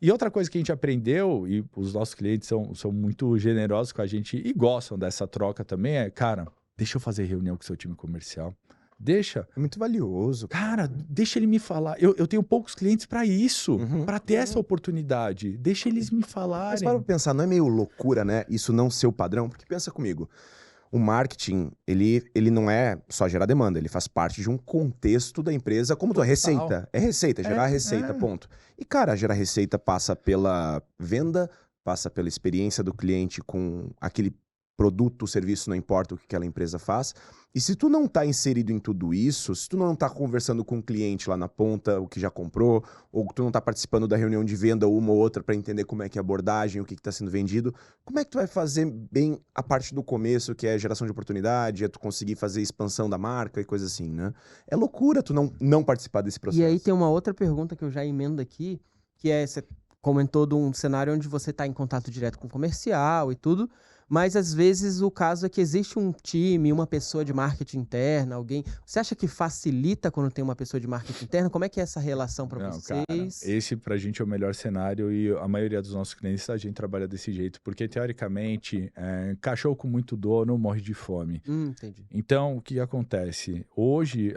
E outra coisa que a gente aprendeu, e os nossos clientes são muito generosos com a gente e gostam dessa troca também, cara, deixa eu fazer reunião com o seu time comercial. Deixa. É muito valioso. Cara, deixa ele me falar. Eu tenho poucos clientes para isso, para ter essa oportunidade. Deixa eles me falarem. Mas para pensar, não é meio loucura, né? Isso não ser o padrão? Porque pensa comigo. O marketing, ele não é só gerar demanda, ele faz parte de um contexto da empresa, como tu, receita. É receita, gerar receita, ponto. E, cara, gerar receita passa pela venda, passa pela experiência do cliente com aquele produto, serviço, não importa o que aquela empresa faz. E se tu não tá inserido em tudo isso, se tu não tá conversando com o cliente lá na ponta, o que já comprou, ou tu não tá participando da reunião de venda uma ou outra para entender como é que é a abordagem, o que tá sendo vendido, como é que tu vai fazer bem a parte do começo, que é geração de oportunidade, é tu conseguir fazer expansão da marca e coisa assim, né? É loucura tu não participar desse processo. E aí tem uma outra pergunta que eu já emendo aqui, que é, você comentou de um cenário onde você tá em contato direto com o comercial e tudo, mas às vezes o caso é que existe um time, uma pessoa de marketing interna, alguém... Você acha que facilita quando tem uma pessoa de marketing interna? Como é que é essa relação para vocês? Cara, esse pra gente é o melhor cenário e a maioria dos nossos clientes a gente trabalha desse jeito, porque teoricamente, cachorro com muito dono morre de fome. Entendi. Então, o que acontece? Hoje,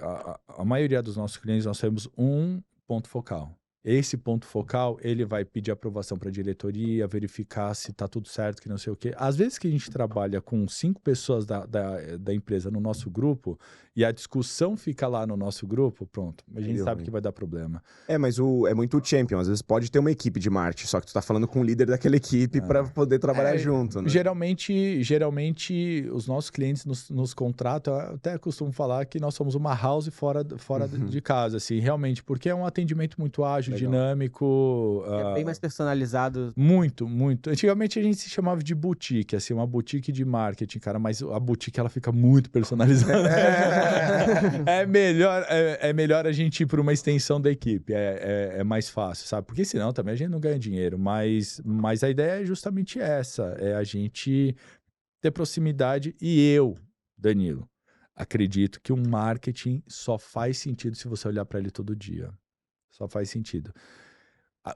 a maioria dos nossos clientes, nós temos um ponto focal. Esse ponto focal, ele vai pedir aprovação para a diretoria, verificar se está tudo certo, que não sei o quê. Às vezes que a gente trabalha com 5 pessoas da empresa no nosso grupo e a discussão fica lá no nosso grupo, pronto, a gente sabe que vai dar problema. Mas é muito champion, às vezes pode ter uma equipe de marketing, só que tu tá falando com o líder daquela equipe para poder trabalhar junto, né? Geralmente os nossos clientes nos contratam, eu até costumo falar que nós somos uma house fora de casa, assim, realmente, porque é um atendimento muito ágil, dinâmico. É bem mais personalizado. Muito, muito. Antigamente a gente se chamava de boutique, assim, uma boutique de marketing, cara, mas a boutique ela fica muito personalizada. É melhor a gente ir para uma extensão da equipe, é mais fácil, sabe? Porque senão também a gente não ganha dinheiro, mas a ideia é justamente essa, é a gente ter proximidade e eu, Danilo, acredito que o marketing só faz sentido se você olhar para ele todo dia. Só faz sentido.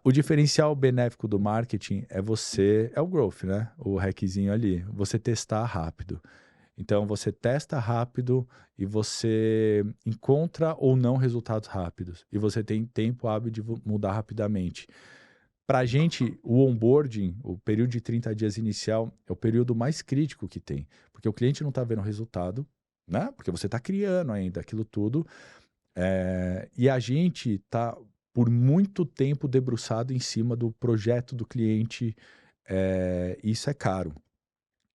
O diferencial benéfico do marketing é o growth, né? O hackzinho ali. Você testar rápido. Então, você testa rápido e você encontra ou não resultados rápidos. E você tem tempo hábil de mudar rapidamente. Para a gente, o onboarding, o período de 30 dias inicial, é o período mais crítico que tem. Porque o cliente não está vendo o resultado, né? Porque você está criando ainda aquilo tudo. E a gente está, por muito tempo, debruçado em cima do projeto do cliente. Isso é caro.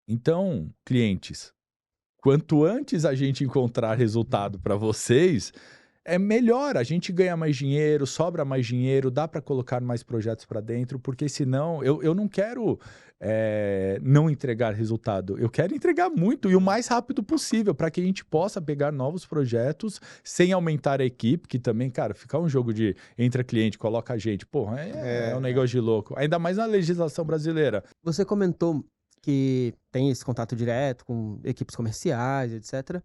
Então, clientes, quanto antes a gente encontrar resultado para vocês, é melhor, a gente ganha mais dinheiro, sobra mais dinheiro, dá para colocar mais projetos para dentro, porque senão eu não quero não entregar resultado, eu quero entregar muito e o mais rápido possível, para que a gente possa pegar novos projetos sem aumentar a equipe, que também, cara, ficar um jogo de entra cliente, coloca a gente, porra, é um negócio de louco, ainda mais na legislação brasileira. Você comentou que tem esse contato direto com equipes comerciais, etc.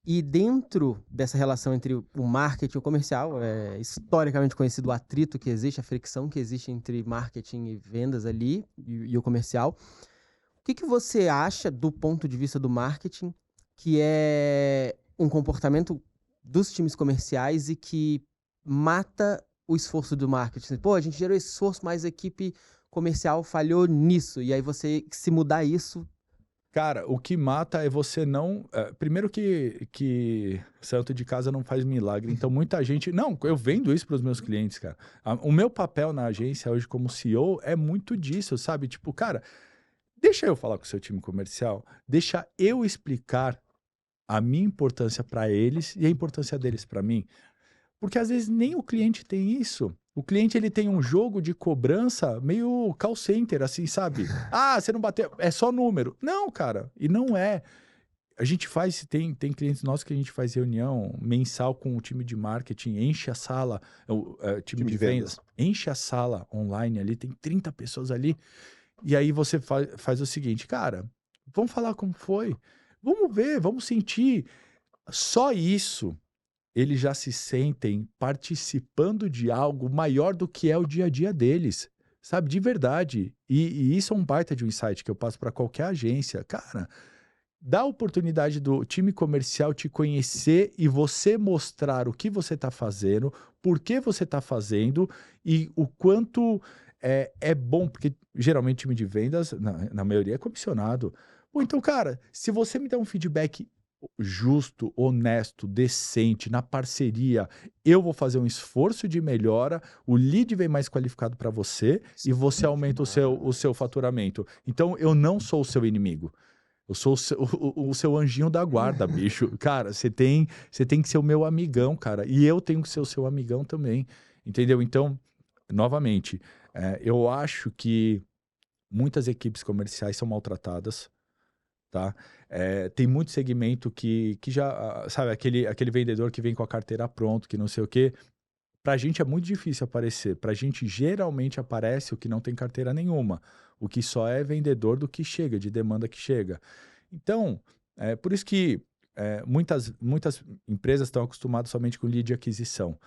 E dentro dessa relação entre o marketing e o comercial, é historicamente conhecido o atrito que existe, a fricção que existe entre marketing e vendas ali e o comercial. O que você acha, do ponto de vista do marketing, que é um comportamento dos times comerciais e que mata o esforço do marketing? Pô, a gente gerou esse esforço, mas a equipe comercial falhou nisso. E aí você, se mudar isso... Cara, o que mata é você não... primeiro que santo de casa não faz milagre. Então, muita gente... Não, eu vendo isso para os meus clientes, cara. O meu papel na agência hoje como CEO é muito disso, sabe? Tipo, cara, deixa eu falar com o seu time comercial. Deixa eu explicar a minha importância para eles e a importância deles para mim. Porque às vezes nem o cliente tem isso. O cliente, ele tem um jogo de cobrança meio call center, assim, sabe? Ah, você não bateu, é só número. Não, cara, e não é. A gente faz, tem clientes nossos que a gente faz reunião mensal com o time de marketing, enche a sala, time de vendas, enche a sala online ali, tem 30 pessoas ali. E aí você faz o seguinte, cara, vamos falar como foi. Vamos ver, vamos sentir. Só isso... eles já se sentem participando de algo maior do que é o dia a dia deles, sabe? De verdade. E isso é um baita de um insight que eu passo para qualquer agência. Cara, dá a oportunidade do time comercial te conhecer e você mostrar o que você está fazendo, por que você está fazendo e o quanto é bom, porque geralmente time de vendas, na maioria, é comissionado. Ou então, cara, se você me der um feedback justo, honesto, decente, na parceria, eu vou fazer um esforço de melhora, o lead vem mais qualificado para você e você aumenta o seu faturamento. Então, eu não sou o seu inimigo. Eu sou o seu anjinho da guarda, bicho. Cara, você tem que ser o meu amigão, cara. E eu tenho que ser o seu amigão também. Entendeu? Então, novamente, eu acho que muitas equipes comerciais são maltratadas, tá? Tem muito segmento que já, sabe, aquele vendedor que vem com a carteira pronta, que não sei o quê. Pra gente é muito difícil aparecer. Pra gente geralmente aparece o que não tem carteira nenhuma. O que só é vendedor do que chega, de demanda que chega. Então, por isso que muitas empresas estão acostumadas somente com lead de aquisição.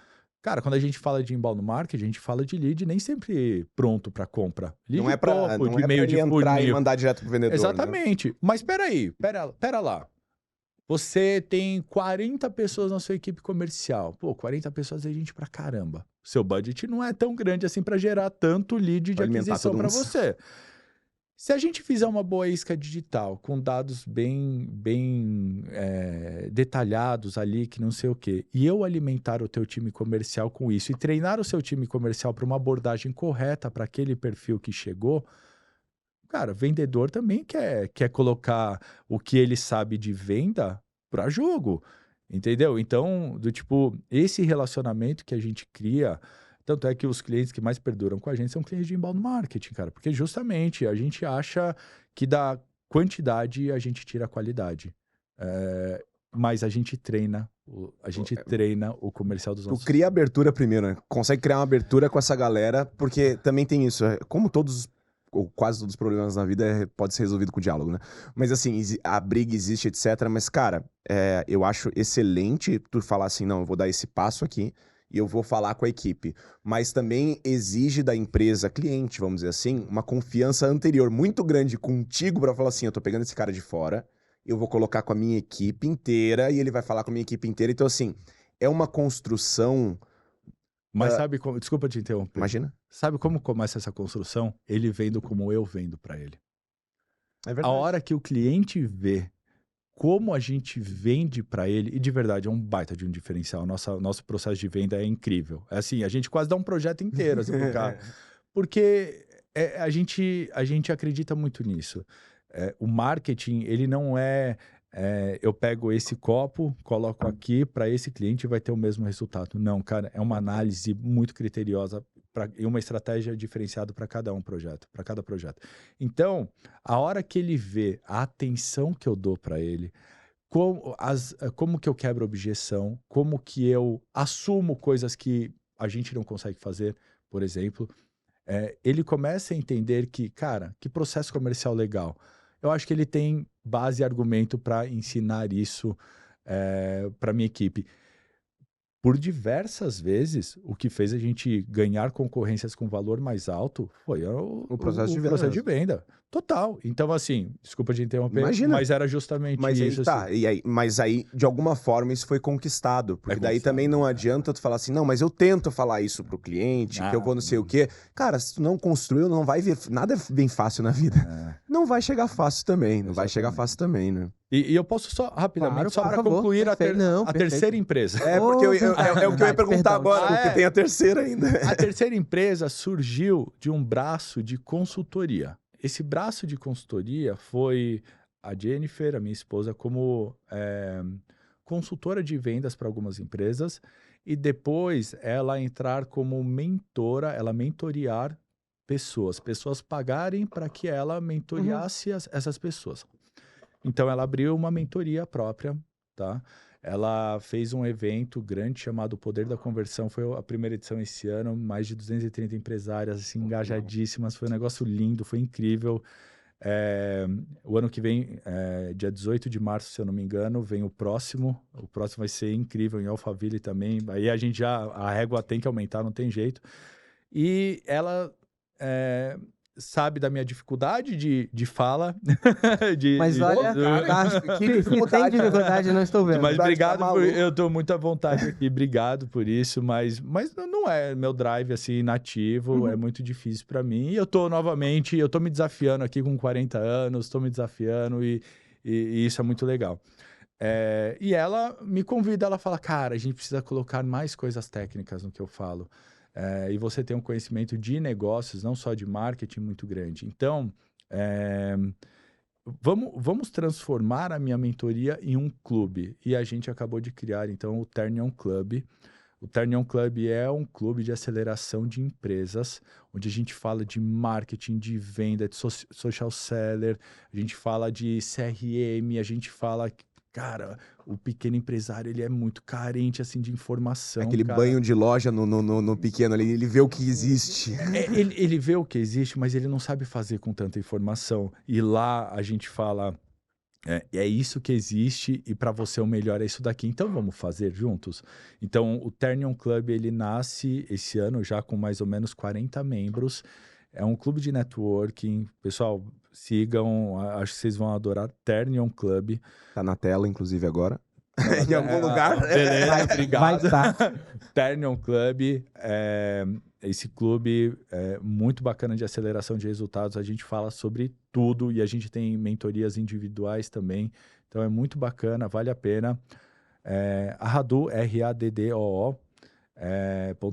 Cara, quando a gente fala de inbound marketing, a gente fala de lead nem sempre pronto para compra. Lead não é para ele entrar e mandar direto pro vendedor. Exatamente. Né? Mas pera lá. Você tem 40 pessoas na sua equipe comercial. Pô, 40 pessoas é gente pra caramba. Seu budget não é tão grande assim para gerar tanto lead de aquisição para você. Se a gente fizer uma boa isca digital, com dados bem detalhados ali, que não sei o quê, e eu alimentar o teu time comercial com isso, e treinar o seu time comercial para uma abordagem correta para aquele perfil que chegou, cara, vendedor também quer colocar o que ele sabe de venda para jogo, entendeu? Então, esse relacionamento que a gente cria... Tanto é que os clientes que mais perduram com a gente são clientes de inbound marketing, cara. Porque justamente a gente acha que da quantidade a gente tira a qualidade. Mas a gente treina o comercial dos nossos... Tu cria abertura primeiro, né? Consegue criar uma abertura com essa galera, porque também tem isso. Como todos, ou quase todos os problemas na vida pode ser resolvido com diálogo, né? Mas assim, a briga existe, etc. Mas, cara, eu acho excelente tu falar assim, não, eu vou dar esse passo aqui, e eu vou falar com a equipe. Mas também exige da empresa cliente, vamos dizer assim, uma confiança anterior muito grande contigo para falar assim, eu tô pegando esse cara de fora, eu vou colocar com a minha equipe inteira e ele vai falar com a minha equipe inteira. Então, assim, é uma construção... Mas sabe como... Desculpa te interromper. Imagina. Sabe como começa essa construção? Ele vendo como eu vendo para ele. É verdade. A hora que o cliente vê como a gente vende para ele, e de verdade é um baita de um diferencial, nosso processo de venda é incrível. É assim, a gente quase dá um projeto inteiro assim, pro cara, porque a gente acredita muito nisso. O marketing, ele não é eu pego esse copo, coloco aqui para esse cliente e vai ter o mesmo resultado. Não, cara, é uma análise muito criteriosa e uma estratégia diferenciada para cada projeto, para cada projeto. Então, a hora que ele vê a atenção que eu dou para ele, como que eu quebro objeção, como que eu assumo coisas que a gente não consegue fazer, por exemplo, ele começa a entender que, cara, que processo comercial legal. Eu acho que ele tem base e argumento para ensinar isso para minha equipe. Por diversas vezes, o que fez a gente ganhar concorrências com valor mais alto foi o processo de venda. Total. Então, assim, desculpa de interromper, Imagina. Mas era justamente isso. Aí, tá, assim. Mas aí, de alguma forma, isso foi conquistado. Porque daí também não adianta tu falar assim, não, mas eu tento falar isso pro cliente, que eu vou não sei o quê. Cara, se tu não construiu, não vai vir. Nada é bem fácil na vida. Não vai chegar fácil também. Não vai chegar fácil também, né? E eu posso só, rapidamente, só para concluir a terceira empresa. Porque é o que eu ia perguntar agora, porque tem a terceira ainda. A terceira empresa surgiu de um braço de consultoria. Esse braço de consultoria foi a Jennifer, a minha esposa, como consultora de vendas para algumas empresas, e depois ela entrar como mentora, ela mentorear pessoas pagarem para que ela mentoreasse essas pessoas. Então, ela abriu uma mentoria própria, tá? Ela fez um evento grande chamado Poder da Conversão, foi a primeira edição esse ano, mais de 230 empresárias, assim, engajadíssimas, foi um negócio lindo, foi incrível. O ano que vem, dia 18 de março, se eu não me engano, vem o próximo vai ser incrível, em Alphaville também, aí a régua tem que aumentar, não tem jeito. E ela... sabe da minha dificuldade de fala. Mas olha, que dificuldade, não estou vendo. Mas obrigado, eu estou muito à vontade aqui, obrigado por isso, mas não é meu drive assim nativo, é muito difícil para mim. E eu estou me desafiando aqui com 40 anos, estou me desafiando e isso é muito legal. E ela me convida, ela fala, cara, a gente precisa colocar mais coisas técnicas no que eu falo. E você tem um conhecimento de negócios, não só de marketing, muito grande. Então, vamos transformar a minha mentoria em um clube. E a gente acabou de criar, então, o Ternion Club. O Ternion Club é um clube de aceleração de empresas, onde a gente fala de marketing, de venda, de social seller, a gente fala de CRM, a gente fala... Cara, o pequeno empresário, ele é muito carente, assim, de informação. Aquele banho de loja no pequeno ali, ele vê o que existe. Ele vê o que existe, mas ele não sabe fazer com tanta informação. E lá a gente fala, é isso que existe e para você o melhor é isso daqui. Então vamos fazer juntos? Então o Ternion Club, ele nasce esse ano já com mais ou menos 40 membros. É um clube de networking. Pessoal, sigam, acho que vocês vão adorar, Ternion Club. Tá na tela, inclusive, agora. Em algum lugar. Beleza, obrigado. Vai estar. Ternion Club, esse clube é muito bacana de aceleração de resultados. A gente fala sobre tudo e a gente tem mentorias individuais também. Então é muito bacana, vale a pena. A Raddoo, RADDOO,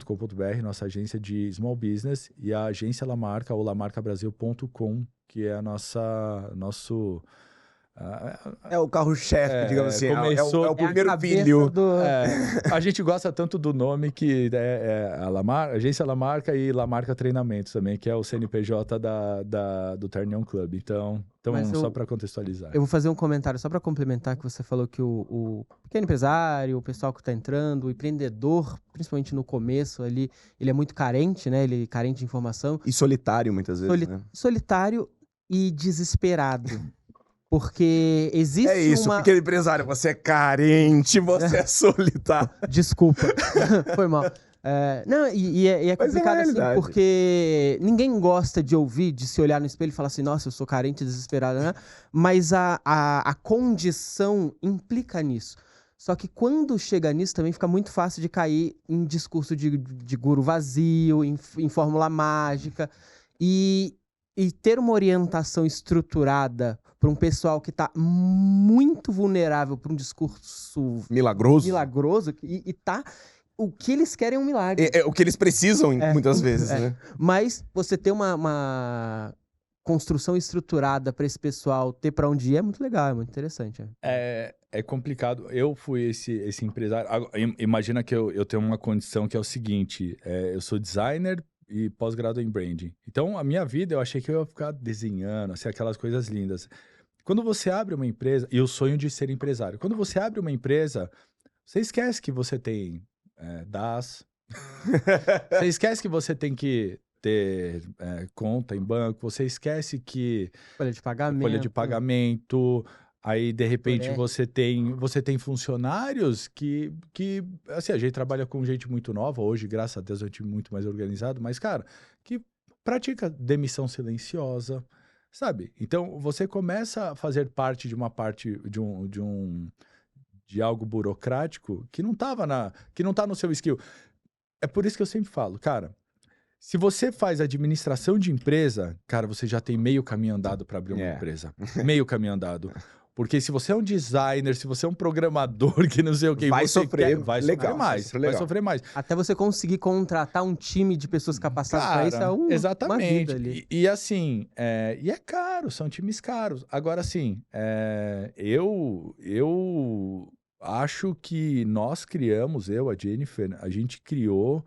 .com.br, nossa agência de small business, e a agência Lamarca, ou lamarcabrasil.com, que é nosso... é o carro-chefe, digamos assim. Começou, é o primeiro filho. A gente gosta tanto do nome que a agência Lamarca e Lamarca Treinamentos também, que é o CNPJ do Ternion Club. Então só para contextualizar. Eu vou fazer um comentário só para complementar, que você falou que o pequeno empresário, o pessoal que está entrando, o empreendedor, principalmente no começo ali, ele é muito carente, né? Ele é carente de informação. E solitário, muitas vezes, né? Solitário e desesperado. Porque existe pequeno empresário, você é carente, você é solitário. Desculpa, foi mal. É complicado assim, porque ninguém gosta de ouvir, de se olhar no espelho e falar assim, nossa, eu sou carente, desesperado, né? Mas a condição implica nisso. Só que quando chega nisso, também fica muito fácil de cair em discurso de guru vazio, em fórmula mágica. E ter uma orientação estruturada para um pessoal que está muito vulnerável para um discurso milagroso o que eles querem é um milagre. É o que eles precisam, muitas vezes, né? Mas você ter uma construção estruturada para esse pessoal ter para onde ir é muito legal, é muito interessante. É complicado. Eu fui esse empresário. Imagina que eu tenho uma condição que é o seguinte: eu sou designer e pós-grado em branding. Então, a minha vida, eu achei que eu ia ficar desenhando, assim, aquelas coisas lindas. Quando você abre uma empresa, e o sonho de ser empresário, quando você abre uma empresa, você esquece que você tem DAS, você esquece que você tem que ter conta em banco, você esquece que Folha folha de pagamento, aí de repente Por você tem funcionários que assim, a gente trabalha com gente muito nova, hoje graças a Deus é um time muito mais organizado, mas cara, que pratica demissão silenciosa, sabe? Então você começa a fazer parte de uma parte de algo burocrático que não tá no seu skill. É por isso que eu sempre falo, cara, se você faz administração de empresa, cara, você já tem meio caminho andado para abrir uma empresa. Meio caminho andado. Porque se você é um designer, se você é um programador que não sei o que, vai sofrer mais. Até você conseguir contratar um time de pessoas capacitadas para isso é exatamente. Uma vida ali. E assim, e é caro, são times caros. Agora, assim, eu acho que nós criamos, a Jennifer, a gente criou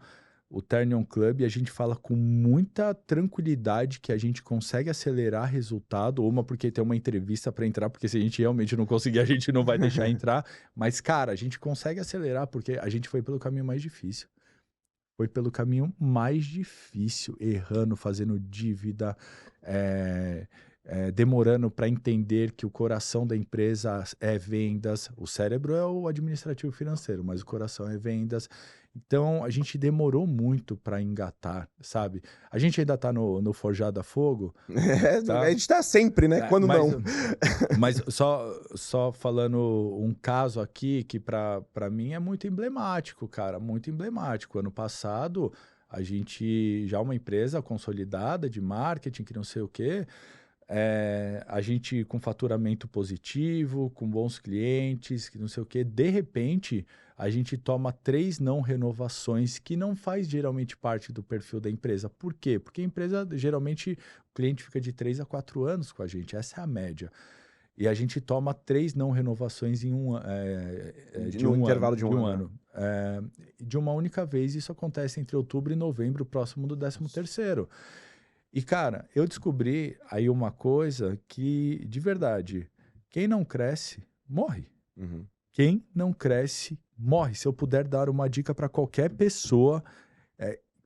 o Ternion Club e a gente fala com muita tranquilidade que a gente consegue acelerar resultado, porque tem uma entrevista para entrar, porque se a gente realmente não conseguir, a gente não vai deixar entrar. Mas, cara, a gente consegue acelerar porque a gente foi pelo caminho mais difícil. Foi pelo caminho mais difícil, errando, fazendo dívida, demorando para entender que o coração da empresa é vendas. O cérebro é o administrativo financeiro, mas o coração é vendas. Então, a gente demorou muito para engatar, sabe? A gente ainda tá no Forjado a Fogo. Tá? A gente tá sempre, né? Quando não. Mas só falando um caso aqui que para mim é muito emblemático, cara. Muito emblemático. Ano passado, a gente, já uma empresa consolidada de marketing, que não sei o quê, a gente com faturamento positivo, com bons clientes, que não sei o quê, de repente a gente toma 3 não renovações que não faz geralmente parte do perfil da empresa. Por quê? Porque a empresa, geralmente, o cliente fica de 3 a 4 anos com a gente, essa é a média. E a gente toma 3 não renovações em de um intervalo de um ano. De uma única vez, isso acontece entre outubro e novembro, próximo do 13º. E, cara, eu descobri aí uma coisa que, de verdade, quem não cresce, morre. Uhum. Quem não cresce, morre. Se eu puder dar uma dica para qualquer pessoa,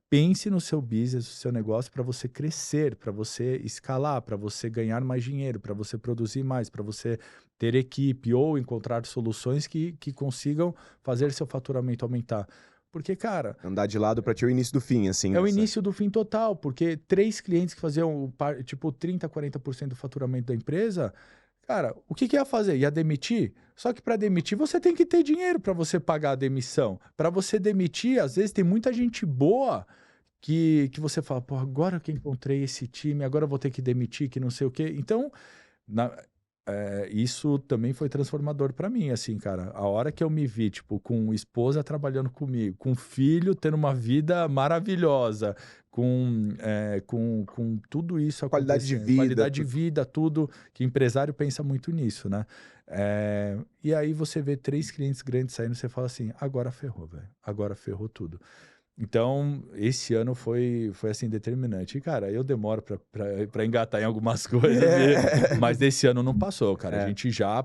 pense no seu business, no seu negócio, para você crescer, para você escalar, para você ganhar mais dinheiro, para você produzir mais, para você ter equipe ou encontrar soluções que consigam fazer seu faturamento aumentar. Porque, cara... Andar de lado para ti é o início do fim, assim. É o início do fim total, porque 3 clientes que faziam, tipo, 30%, 40% do faturamento da empresa, cara, o que ia fazer? Ia demitir? Só que para demitir, você tem que ter dinheiro para você pagar a demissão. Para você demitir, às vezes, tem muita gente boa que você fala, pô, agora que encontrei esse time, agora eu vou ter que demitir, que não sei o quê. Então, isso também foi transformador para mim, assim, cara. A hora que eu me vi, tipo, com esposa trabalhando comigo, com filho tendo uma vida maravilhosa, com tudo isso acontecendo. Qualidade de vida, tudo, que empresário pensa muito nisso, né? E aí você vê 3 clientes grandes saindo, você fala assim, agora ferrou, velho. Agora ferrou tudo. Então, esse ano foi assim, determinante. E, cara, eu demoro pra engatar em algumas coisas, mas desse ano não passou, cara. A gente já,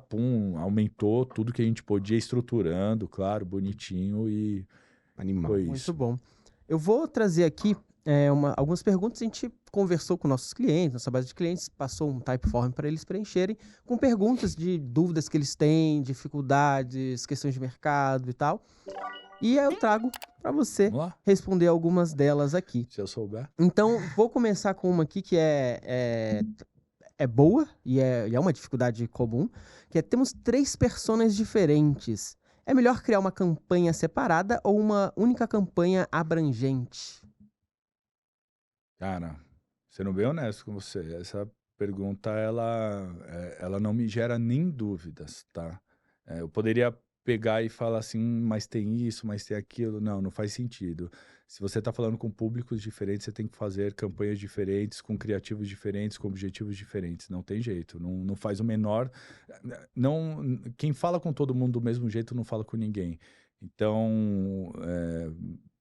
aumentou tudo que a gente podia, estruturando, claro, bonitinho e animal. Foi isso. Muito bom. Eu vou trazer aqui algumas perguntas. A gente conversou com nossos clientes, nossa base de clientes, passou um typeform para eles preencherem com perguntas de dúvidas que eles têm, dificuldades, questões de mercado e tal. E eu trago para você responder algumas delas aqui. Se eu souber. Então, vou começar com uma aqui que é boa e é uma dificuldade comum, que temos 3 personas diferentes. É melhor criar uma campanha separada ou uma única campanha abrangente? Cara, sendo bem honesto com você, essa pergunta, ela não me gera nem dúvidas, tá? Eu poderia pegar e falar assim, mas tem isso, mas tem aquilo. Não faz sentido. Se você está falando com públicos diferentes, você tem que fazer campanhas diferentes, com criativos diferentes, com objetivos diferentes. Não tem jeito, não faz o menor... Quem fala com todo mundo do mesmo jeito não fala com ninguém. Então,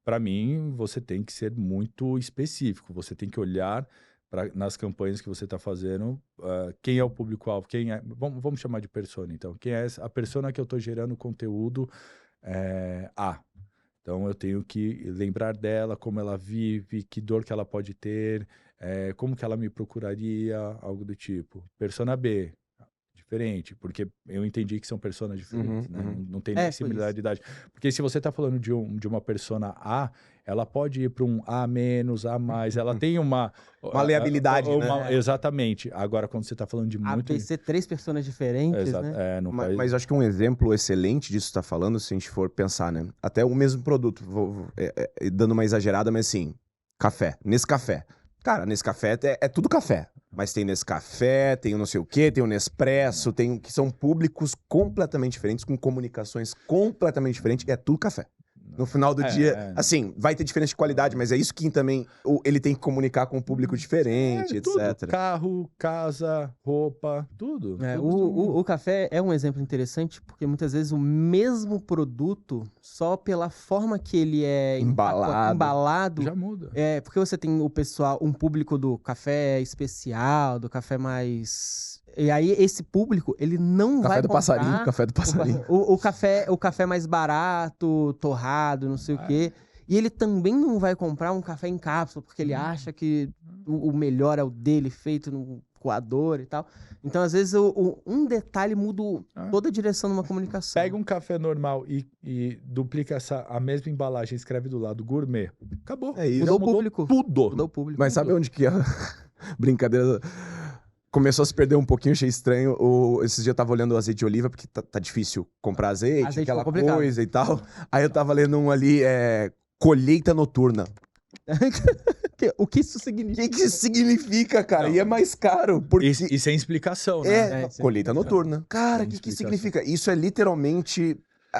para mim, você tem que ser muito específico. Você tem que olhar nas campanhas que você está fazendo, quem é o público-alvo, vamos chamar de persona, então. Quem é a persona que eu estou gerando conteúdo A. Então, eu tenho que lembrar dela, como ela vive, que dor que ela pode ter, como que ela me procuraria, algo do tipo. Persona B, diferente, porque eu entendi que são personas diferentes, né? Não tem nem similaridade. Porque se você está falando de uma persona A, ela pode ir para um A menos, A mais, ela tem uma maleabilidade, né? Exatamente. Agora, quando você está falando de muito... A, B, C, 3 personas diferentes, né? Mas acho que um exemplo excelente disso que você está falando, se a gente for pensar, né? Até o mesmo produto, dando uma exagerada, mas assim, café, Nescafé. Cara, Nescafé é tudo café. Mas tem Nescafé, tem o não sei o quê, tem o Nespresso, que são públicos completamente diferentes, com comunicações completamente diferentes, é tudo café. No final do dia, assim, vai ter diferença de qualidade, mas é isso que também ele tem que comunicar com um público diferente, etc. Tudo. Carro, casa, roupa, tudo. O café é um exemplo interessante, porque muitas vezes o mesmo produto, só pela forma que ele é embalado já muda. Porque você tem um público do café especial, do café mais... E aí, esse público, ele não vai comprar... Café do passarinho. O café mais barato, torrado, não sei o quê. E ele também não vai comprar um café em cápsula, porque ele acha que o melhor é o dele, feito no coador e tal. Então, às vezes, um detalhe muda toda a direção de uma comunicação. Pega um café normal e duplica a mesma embalagem, escreve do lado, gourmet. Acabou. É isso. Mudou o público. Tudo. Mudou o público. Mas sabe onde que é? Brincadeira... Começou a se perder um pouquinho, achei estranho. Esses dias eu tava olhando o azeite de oliva, porque tá difícil comprar azeite aquela coisa e tal. Aí eu tava lendo um ali, colheita noturna. O que isso significa? O que isso significa, cara? Não. E é mais caro. Porque... E sem explicação, né? Colheita noturna. Cara, o que significa? Isso é literalmente...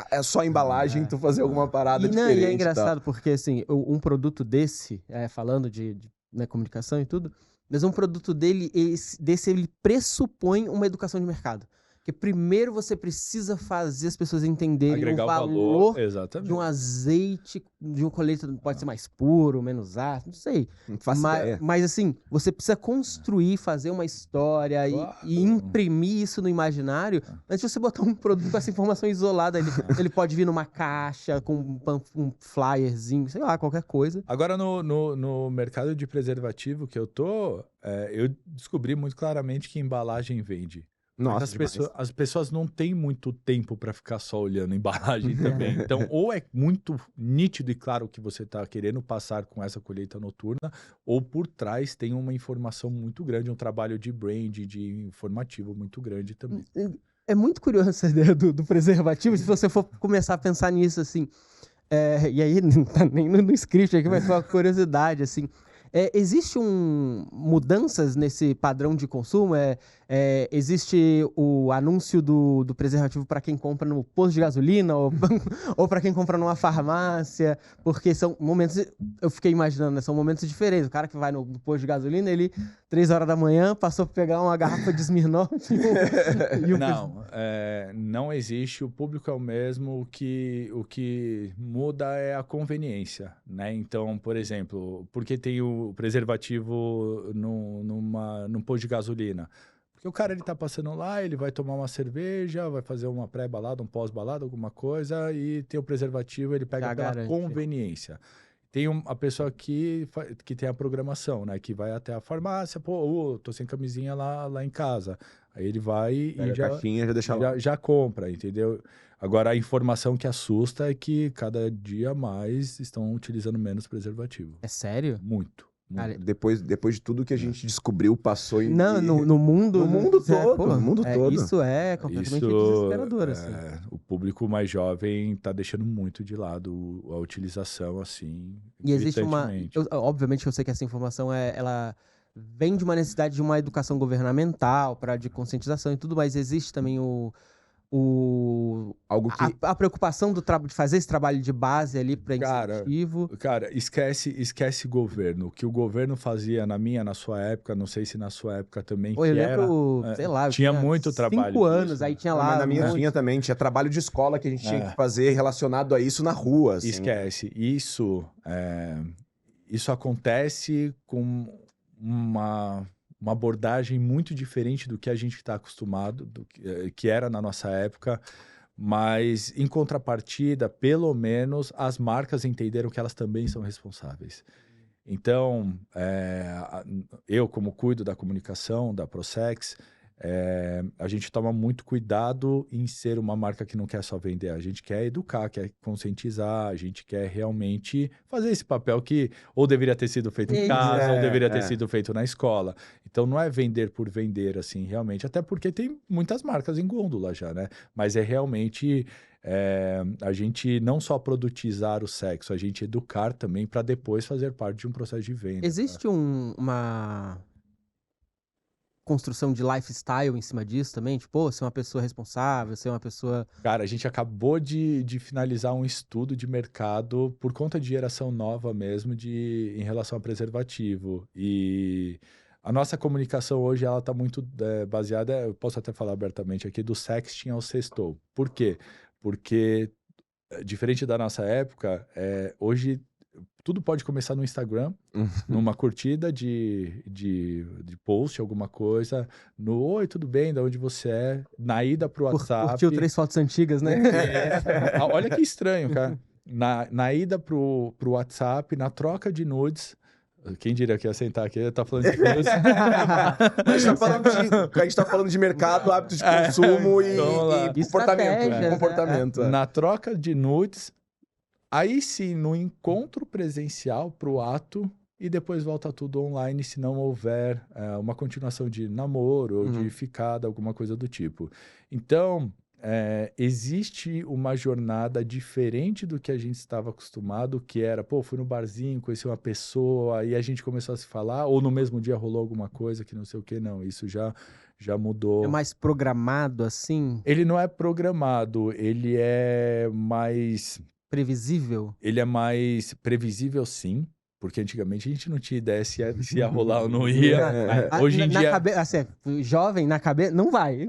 É só embalagem, tu fazer alguma parada diferente. E é engraçado, porque assim, um produto desse, falando de comunicação e tudo... Mas um produto desse, ele pressupõe uma educação de mercado. Porque primeiro você precisa fazer as pessoas entenderem o valor de um azeite, de um colheita, pode ser mais puro, menos ácido, não sei. Não faço ideia. Mas assim, você precisa construir, fazer uma história e imprimir isso no imaginário antes de você botar um produto com essa informação isolada. Ele pode vir numa caixa, com um flyerzinho, sei lá, qualquer coisa. Agora, no mercado de preservativo que eu eu descobri muito claramente que embalagem vende. Nossa, as pessoas não têm muito tempo para ficar só olhando a embalagem também. Então, ou é muito nítido e claro o que você está querendo passar com essa colheita noturna, ou por trás tem uma informação muito grande, um trabalho de brand, de informativo muito grande também. É muito curioso essa ideia do preservativo, se você for começar a pensar nisso, assim. E aí, não tá nem no script aqui, mas foi uma curiosidade, assim. Existe mudanças nesse padrão de consumo? Existe o anúncio do preservativo para quem compra no posto de gasolina ou para quem compra numa farmácia? Porque são momentos... Eu fiquei imaginando, né? São momentos diferentes. O cara que vai no posto de gasolina, ele, 3 horas da manhã, passou por pegar uma garrafa de Smirnoff não existe. O público é o mesmo. O que muda é a conveniência, né? Então, por exemplo, porque tem o preservativo num posto de gasolina? Porque o cara, ele tá passando lá, ele vai tomar uma cerveja, vai fazer uma pré-balada, um pós-balada, alguma coisa, e tem o preservativo, ele pega pela conveniência. Tem a pessoa que tem a programação, né? Que vai até a farmácia, tô sem camisinha lá em casa. Aí ele vai e já compra, entendeu? Agora, a informação que assusta é que cada dia mais estão utilizando menos preservativo. É sério? Muito. Cara, depois de tudo que a gente descobriu, passou em... No mundo... No mundo todo. No mundo todo. Isso é completamente desesperador, assim. O público mais jovem tá deixando muito de lado a utilização, assim, e existe obviamente, eu sei que essa informação, ela vem de uma necessidade de uma educação governamental, de conscientização e tudo, mas existe também Algo que... a preocupação de fazer esse trabalho de base ali para incentivo. Cara, esquece governo. O que o governo fazia na sua época, não sei se na sua época também, eu lembro, sei lá, tinha muito trabalho. 5 anos, aí tinha lá... Mas na minha tinha também, tinha trabalho de escola que a gente tinha que fazer relacionado a isso na rua. Assim. Esquece. Isso acontece com uma abordagem muito diferente do que a gente está acostumado, que era na nossa época, mas em contrapartida, pelo menos, as marcas entenderam que elas também são responsáveis. Então, eu como cuido da comunicação, da Prosex, a gente toma muito cuidado em ser uma marca que não quer só vender. A gente quer educar, quer conscientizar, a gente quer realmente fazer esse papel que ou deveria ter sido feito em casa, ou deveria ter sido feito na escola. Então, não é vender por vender, assim, realmente. Até porque tem muitas marcas em gôndola já, né? Mas é realmente... a gente não só produtizar o sexo, a gente educar também para depois fazer parte de um processo de venda. Existe uma construção de lifestyle em cima disso também? Tipo, ser uma pessoa responsável, ser uma pessoa... Cara, a gente acabou de finalizar um estudo de mercado por conta de geração nova mesmo em relação a preservativo. E a nossa comunicação hoje, ela tá muito baseada, eu posso até falar abertamente aqui, do sexting ao sextou. Por quê? Porque, diferente da nossa época, hoje tudo pode começar no Instagram, numa curtida de post, alguma coisa, no "Oi, tudo bem? De onde você é?", na ida pro WhatsApp. Curtiu 3 fotos antigas, né? Olha que estranho, cara. Na ida pro WhatsApp, na troca de nudes. Quem diria que ia sentar aqui, tá falando de nudes. A gente tá falando de mercado, hábitos de consumo e comportamento. Na troca de nudes, aí sim, no encontro presencial pro ato, e depois volta tudo online, se não houver uma continuação de namoro ou de ficada, alguma coisa do tipo. Então, existe uma jornada diferente do que a gente estava acostumado, que era, fui no barzinho, conheci uma pessoa, aí a gente começou a se falar, ou no mesmo dia rolou alguma coisa que não sei o que, não, isso já mudou. É mais programado, assim? Ele não é programado, ele é mais... Previsível? Ele é mais previsível, sim. Porque antigamente a gente não tinha ideia se ia rolar ou não ia. Hoje em dia... Assim, jovem, na cabeça, não vai.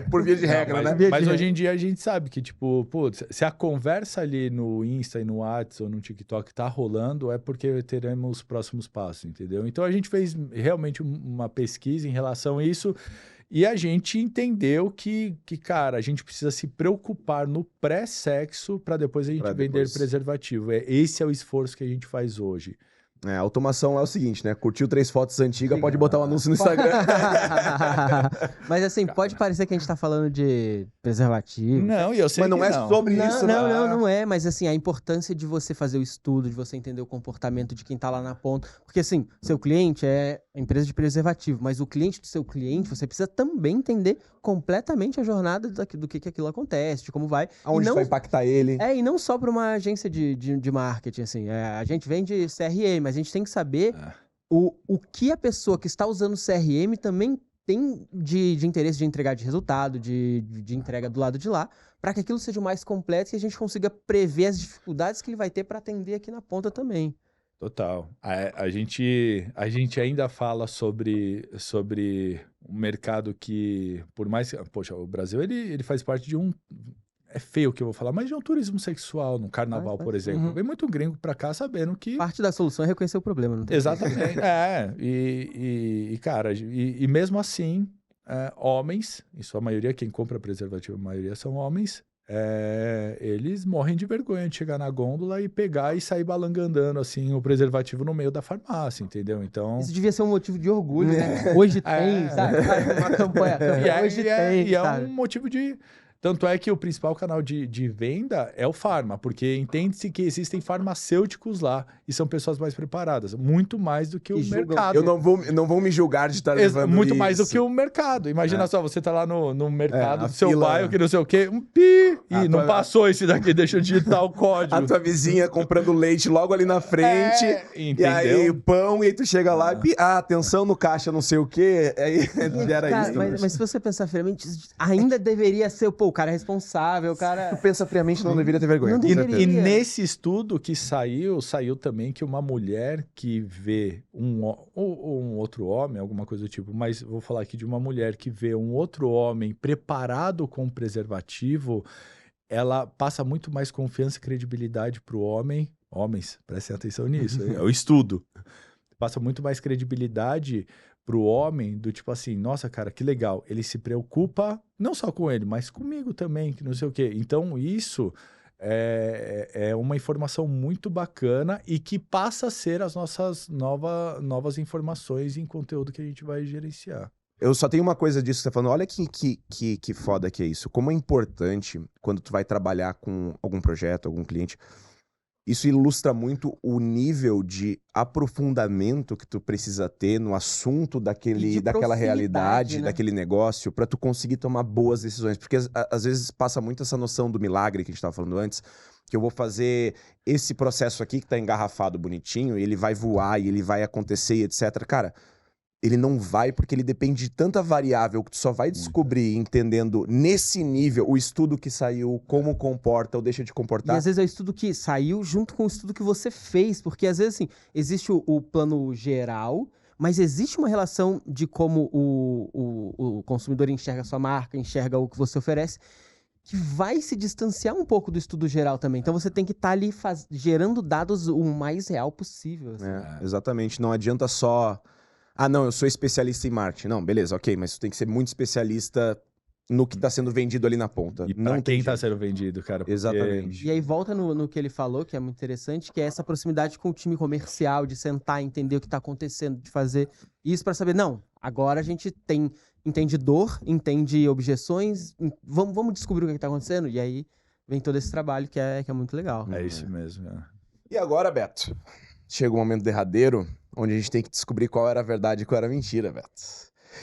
Por via de regra, né? Mas hoje em dia a gente sabe que, tipo, se a conversa ali no Insta e no WhatsApp ou no TikTok tá rolando, é porque teremos os próximos passos, entendeu? Então a gente fez realmente uma pesquisa em relação a isso. E a gente entendeu que, cara, a gente precisa se preocupar no pré-sexo para depois a gente vender preservativo. Esse é o esforço que a gente faz hoje. A automação é o seguinte, né? Curtiu 3 fotos antigas, pode botar um anúncio no Instagram. Mas assim, pode parecer que a gente tá falando de preservativo. Não, e eu sei mas não que é sobre isso, né? Não é. Mas assim, a importância de você fazer o estudo, de você entender o comportamento de quem tá lá na ponta. Porque assim, seu cliente é a empresa de preservativo, mas o cliente do seu cliente, você precisa também entender completamente a jornada do que aquilo acontece, de como vai. Aonde vai impactar ele. E não só para uma agência de marketing, assim. A gente vende CRM, mas a gente tem que saber o que a pessoa que está usando o CRM também tem de interesse de entregar de resultado, de entrega do lado de lá, para que aquilo seja o mais completo e a gente consiga prever as dificuldades que ele vai ter para atender aqui na ponta também. Total. A gente ainda fala sobre um mercado que, por mais... Poxa, o Brasil, ele faz parte de um... É feio o que eu vou falar, mas de um turismo sexual, no carnaval, por exemplo. Vem muito gringo pra cá sabendo que... Parte da solução é reconhecer o problema, não tem? Exatamente. Cara, mesmo assim, homens, em sua maioria, quem compra preservativo, a maioria são homens, eles morrem de vergonha de chegar na gôndola e pegar e sair balangandando, assim, o preservativo no meio da farmácia, entendeu? Então... Isso devia ser um motivo de orgulho, né? Hoje tem, sabe? Uma campanha. Hoje tem, e é um motivo de... Tanto é que o principal canal de venda é o farma, porque entende-se que existem farmacêuticos lá e são pessoas mais preparadas, muito mais do que o mercado. Eu não vou me julgar de estar levando muito isso. mais do que o mercado. Imagina só, você tá lá no mercado do seu fila... bairro, que não sei o quê, um pi, e não passou esse daqui, deixa eu digitar o código. A tua vizinha comprando leite logo ali na frente, e aí pão, e aí tu chega lá e atenção no caixa, não sei o quê, aí era cara, isso. Mas se você pensar friamente, ainda deveria ser, o cara é responsável, o cara... Tu pensa friamente, não deveria ter vergonha. E nesse estudo que saiu também que uma mulher que vê um outro homem, alguma coisa do tipo, mas vou falar aqui de uma mulher que vê um outro homem preparado com preservativo, ela passa muito mais confiança e credibilidade pro homem. Homens, prestem atenção nisso, é o estudo. Passa muito mais credibilidade pro homem, do tipo assim, nossa, cara, que legal. Ele se preocupa, não só com ele, mas comigo também, que não sei o quê. Então, isso é uma informação muito bacana e que passa a ser as nossas novas informações em conteúdo que a gente vai gerenciar. Eu só tenho uma coisa disso que você tá falando. Olha que foda que é isso. Como é importante quando tu vai trabalhar com algum projeto, algum cliente. Isso ilustra muito o nível de aprofundamento que tu precisa ter no assunto daquela realidade, né? Daquele negócio, para tu conseguir tomar boas decisões. Porque às vezes passa muito essa noção do milagre que a gente estava falando antes, que eu vou fazer esse processo aqui que tá engarrafado bonitinho, e ele vai voar, e ele vai acontecer, e etc. Cara, ele não vai porque ele depende de tanta variável que tu só vai descobrir entendendo nesse nível o estudo que saiu, como comporta ou deixa de comportar. E às vezes é o estudo que saiu junto com o estudo que você fez, porque às vezes assim, existe o plano geral, mas existe uma relação de como o consumidor enxerga a sua marca, enxerga o que você oferece, que vai se distanciar um pouco do estudo geral também. Então você tem que estar ali gerando dados o mais real possível. Assim. Exatamente, não adianta só... Ah, não, eu sou especialista em marketing. Não, beleza, ok, mas tu tem que ser muito especialista no que está sendo vendido ali na ponta. E para quem está sendo vendido, cara. Porque... Exatamente. E aí volta no que ele falou, que é muito interessante, que é essa proximidade com o time comercial, de sentar, entender o que está acontecendo, de fazer isso para saber, não, agora a gente entende dor, entende objeções, vamos descobrir o que está acontecendo, e aí vem todo esse trabalho que é muito legal. É isso mesmo. E agora, Beto, chega o momento derradeiro, onde a gente tem que descobrir qual era a verdade e qual era a mentira, Beto.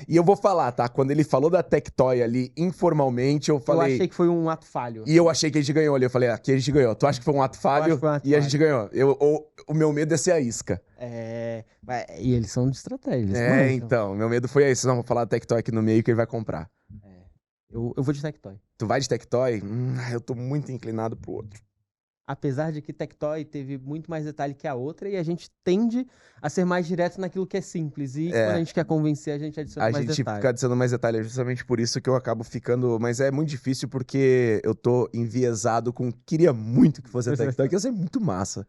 E eu vou falar, tá? Quando ele falou da Tectoy ali, informalmente, eu falei... Eu achei que foi um ato falho. E eu achei que a gente ganhou ali. Eu falei, aqui a gente ganhou. Tu acha que foi um ato falho? E a gente ganhou. O meu medo é ser a isca. E eles são de estratégia. Então. Meu medo foi esse. Não, vou falar da Tectoy aqui no meio que ele vai comprar. Eu vou de Tectoy. Tu vai de Tectoy? Eu tô muito inclinado pro outro. Apesar de que Tectoy teve muito mais detalhe que a outra, e a gente tende a ser mais direto naquilo que é simples. E quando a gente quer convencer, a gente adiciona mais detalhe. A gente fica adicionando mais detalhe, é justamente por isso que eu acabo ficando... Mas é muito difícil porque eu tô enviesado com... Queria muito que fosse a Tectoy, que ia ser muito massa.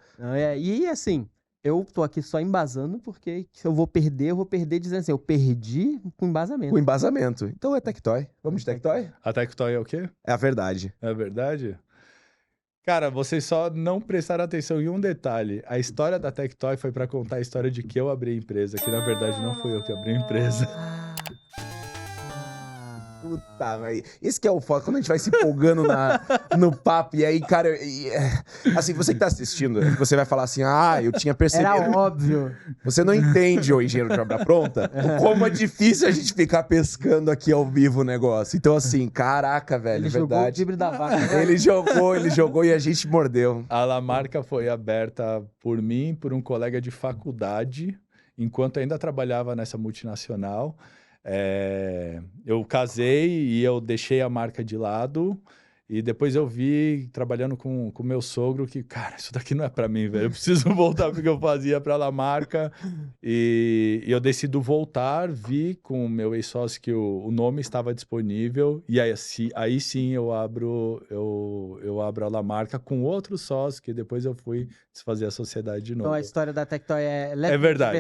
E assim, eu tô aqui só embasando, porque se eu vou perder dizendo assim, eu perdi com embasamento. Com embasamento. Então é Tectoy. Vamos de Tectoy? A Tectoy é o quê? É a verdade. É a verdade? Cara, vocês só não prestaram atenção em um detalhe. A história da Tectoy foi para contar a história de que eu abri a empresa, que na verdade não fui eu que abri a empresa. Puta, mas esse que é o foda, quando a gente vai se empolgando no papo, e aí, cara, assim, você que tá assistindo, você vai falar assim, eu tinha percebido. Era óbvio. Você não entende, ô engenheiro de obra pronta, como é difícil a gente ficar pescando aqui ao vivo o negócio. Então, assim, caraca, velho, ele verdade. Jogou o drible da vaca. Né? Ele jogou e a gente mordeu. A Lamarca foi aberta por mim, por um colega de faculdade, enquanto ainda trabalhava nessa multinacional. Eu casei e eu deixei a marca de lado, e depois eu vi, trabalhando com meu sogro, que, cara, isso daqui não é pra mim, velho. Eu preciso voltar porque eu fazia pra Lamarca. E eu decido voltar, vi com o meu ex-sócio que o nome estava disponível. E aí sim eu abro a Lamarca com outro sócio, que depois eu fui desfazer a sociedade de novo. Então a história da Tectoy é verdade.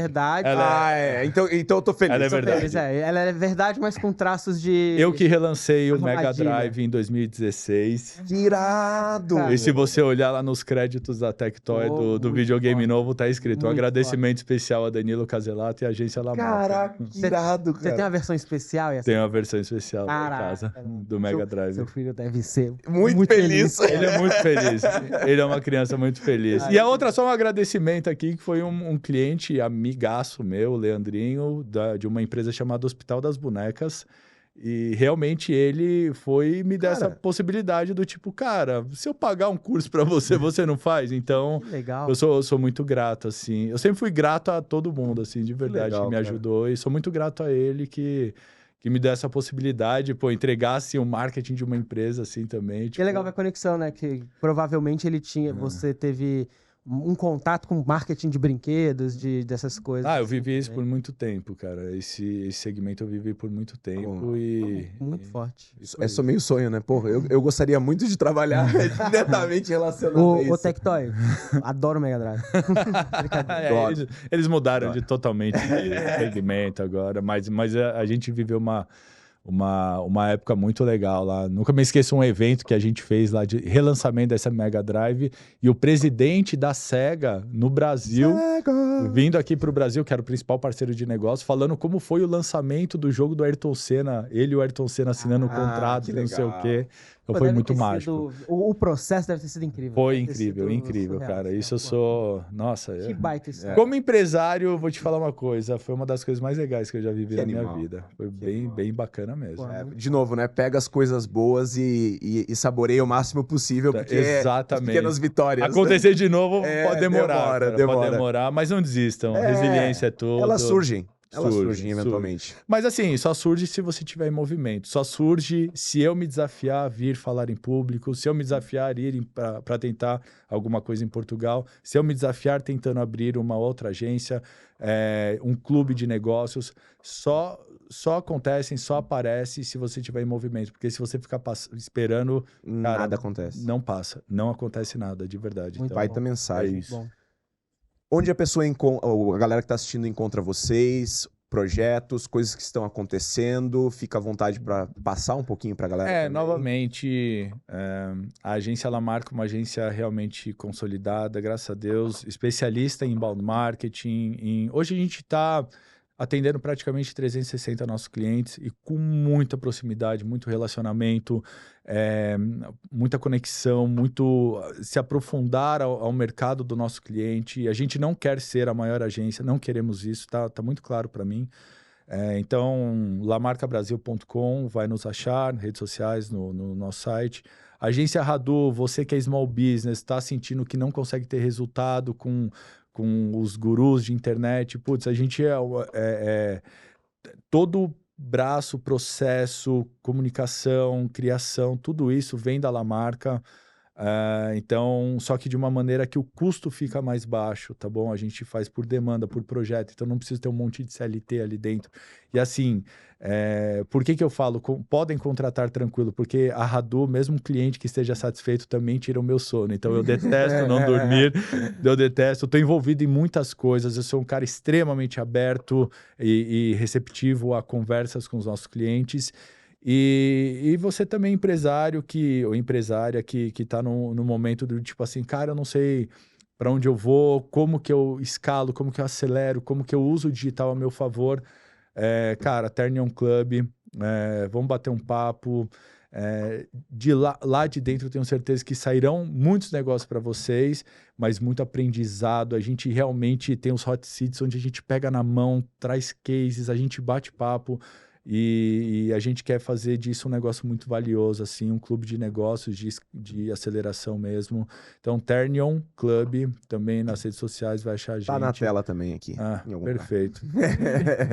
Então eu tô feliz. Ela é verdade. Ela é verdade, mas com traços de... Eu que relancei o Mega Drive em 2016. 2016. Que irado! E se você olhar lá nos créditos da Tectoy do videogame novo, tá escrito um agradecimento especial a Danilo Caselato e a agência Lamarca. Caraca, que irado, cara. Você tem uma versão especial? Tem uma versão especial em casa do Mega Drive. Seu filho deve ser muito feliz. Ele é muito feliz. Ele é uma criança muito feliz. E a outra, só um agradecimento aqui, que foi um cliente amigaço meu, o Leandrinho, de uma empresa chamada Hospital das Bonecas. E realmente ele foi me dar essa possibilidade do tipo, cara, se eu pagar um curso pra você, você não faz? Então, legal. Eu sou muito grato, assim. Eu sempre fui grato a todo mundo, assim, de verdade, que me ajudou. E sou muito grato a ele que me deu essa possibilidade, entregar, assim, o marketing de uma empresa, assim, também. Que legal ver a conexão, né? Que provavelmente ele tinha, você teve um contato com marketing de brinquedos, dessas coisas. Eu vivi isso por muito tempo, cara. Esse segmento eu vivi por muito tempo Muito forte. Isso é meio sonho, né? Porra, eu gostaria muito de trabalhar diretamente relacionado a isso. O Tectoy, adoro o Mega Drive. Eles mudaram totalmente de segmento agora, mas a gente viveu uma época muito legal lá. Nunca me esqueço um evento que a gente fez lá de relançamento dessa Mega Drive e o presidente da SEGA no Brasil, vindo aqui para o Brasil, que era o principal parceiro de negócio, falando como foi o lançamento do jogo do Ayrton Senna, ele e o Ayrton Senna assinando o contrato, não sei o quê. Então foi muito mágico. O processo deve ter sido incrível. Foi incrível, cara. Isso eu sou... Nossa. Que baita isso. Como empresário, vou te falar uma coisa. Foi uma das coisas mais legais que eu já vivi na minha vida. Foi bem bacana mesmo. De novo, né? Pega as coisas boas e saboreia o máximo possível, porque exatamente. Pequenas vitórias. Acontecer de novo pode demorar. Demora. Pode demorar, mas não desistam. Resiliência é tudo. Elas surgem. Elas surgem eventualmente. Mas assim, só surge se você estiver em movimento. Só surge se eu me desafiar a vir falar em público, se eu me desafiar a ir para tentar alguma coisa em Portugal, se eu me desafiar tentando abrir uma outra agência, um clube de negócios. Só acontecem, só aparece se você estiver em movimento. Porque se você ficar esperando... Nada acontece. Não passa. Não acontece nada, de verdade. Muito baita mensagem. É isso. Bom. Onde a pessoa a galera que está assistindo encontra vocês, projetos, coisas que estão acontecendo, fica à vontade para passar um pouquinho para a galera também. Novamente, a agência Lamarca é uma agência realmente consolidada, graças a Deus, especialista em inbound marketing. Hoje a gente está atendendo praticamente 360 nossos clientes e com muita proximidade, muito relacionamento, muita conexão, muito se aprofundar ao mercado do nosso cliente. A gente não quer ser a maior agência, não queremos isso, tá muito claro para mim. Então, lamarcabrasil.com, vai nos achar, redes sociais, no nosso site. Agência Radu, você que é small business, está sentindo que não consegue ter resultado com os gurus de internet, putz, a gente todo braço, processo, comunicação, criação, tudo isso vem da Lamarca. Então, só que de uma maneira que o custo fica mais baixo, tá bom? A gente faz por demanda, por projeto, então não precisa ter um monte de CLT ali dentro. E assim, por que eu falo? Podem contratar tranquilo, porque a Radu, mesmo um cliente que esteja satisfeito, também tira o meu sono. Então eu detesto não dormir, eu tô envolvido em muitas coisas, eu sou um cara extremamente aberto e receptivo a conversas com os nossos clientes. E você também empresário ou empresária que está no momento do tipo assim, cara, eu não sei para onde eu vou, como que eu escalo, como que eu acelero, como que eu uso o digital a meu favor. Cara, Ternion Club, vamos bater um papo. Lá de dentro eu tenho certeza que sairão muitos negócios para vocês, mas muito aprendizado. A gente realmente tem os hot seats onde a gente pega na mão, traz cases, a gente bate papo. E a gente quer fazer disso um negócio muito valioso, assim, um clube de negócios de aceleração mesmo. Então, Ternion Club, também nas redes sociais, vai achar a gente. Tá na tela também aqui. Perfeito.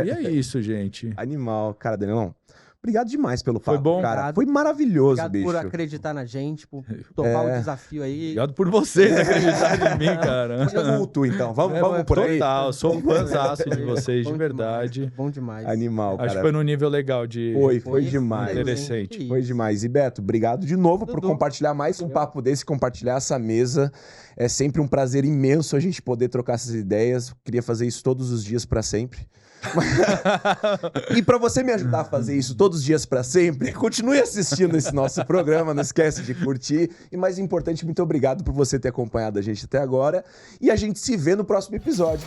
E é isso, gente. Animal. Cara, Danilão, obrigado demais pelo papo. Foi bom? Cara, foi maravilhoso, obrigado bicho. Por acreditar na gente, por topar o desafio aí. Obrigado por vocês acreditarem em mim, cara. Multo, então. Vamos por aí. Total, sou um fãzaço de vocês, de verdade. Demais, bom demais. Animal, cara. Acho que foi num nível legal de... Foi demais. Interessante. Foi demais. E Beto, obrigado de novo por compartilhar mais um papo desse, compartilhar essa mesa. É sempre um prazer imenso a gente poder trocar essas ideias. Queria fazer isso todos os dias para sempre. E pra você me ajudar a fazer isso todos os dias pra sempre, continue assistindo esse nosso programa, não esquece de curtir. E mais importante, muito obrigado por você ter acompanhado a gente até agora. E a gente se vê no próximo episódio.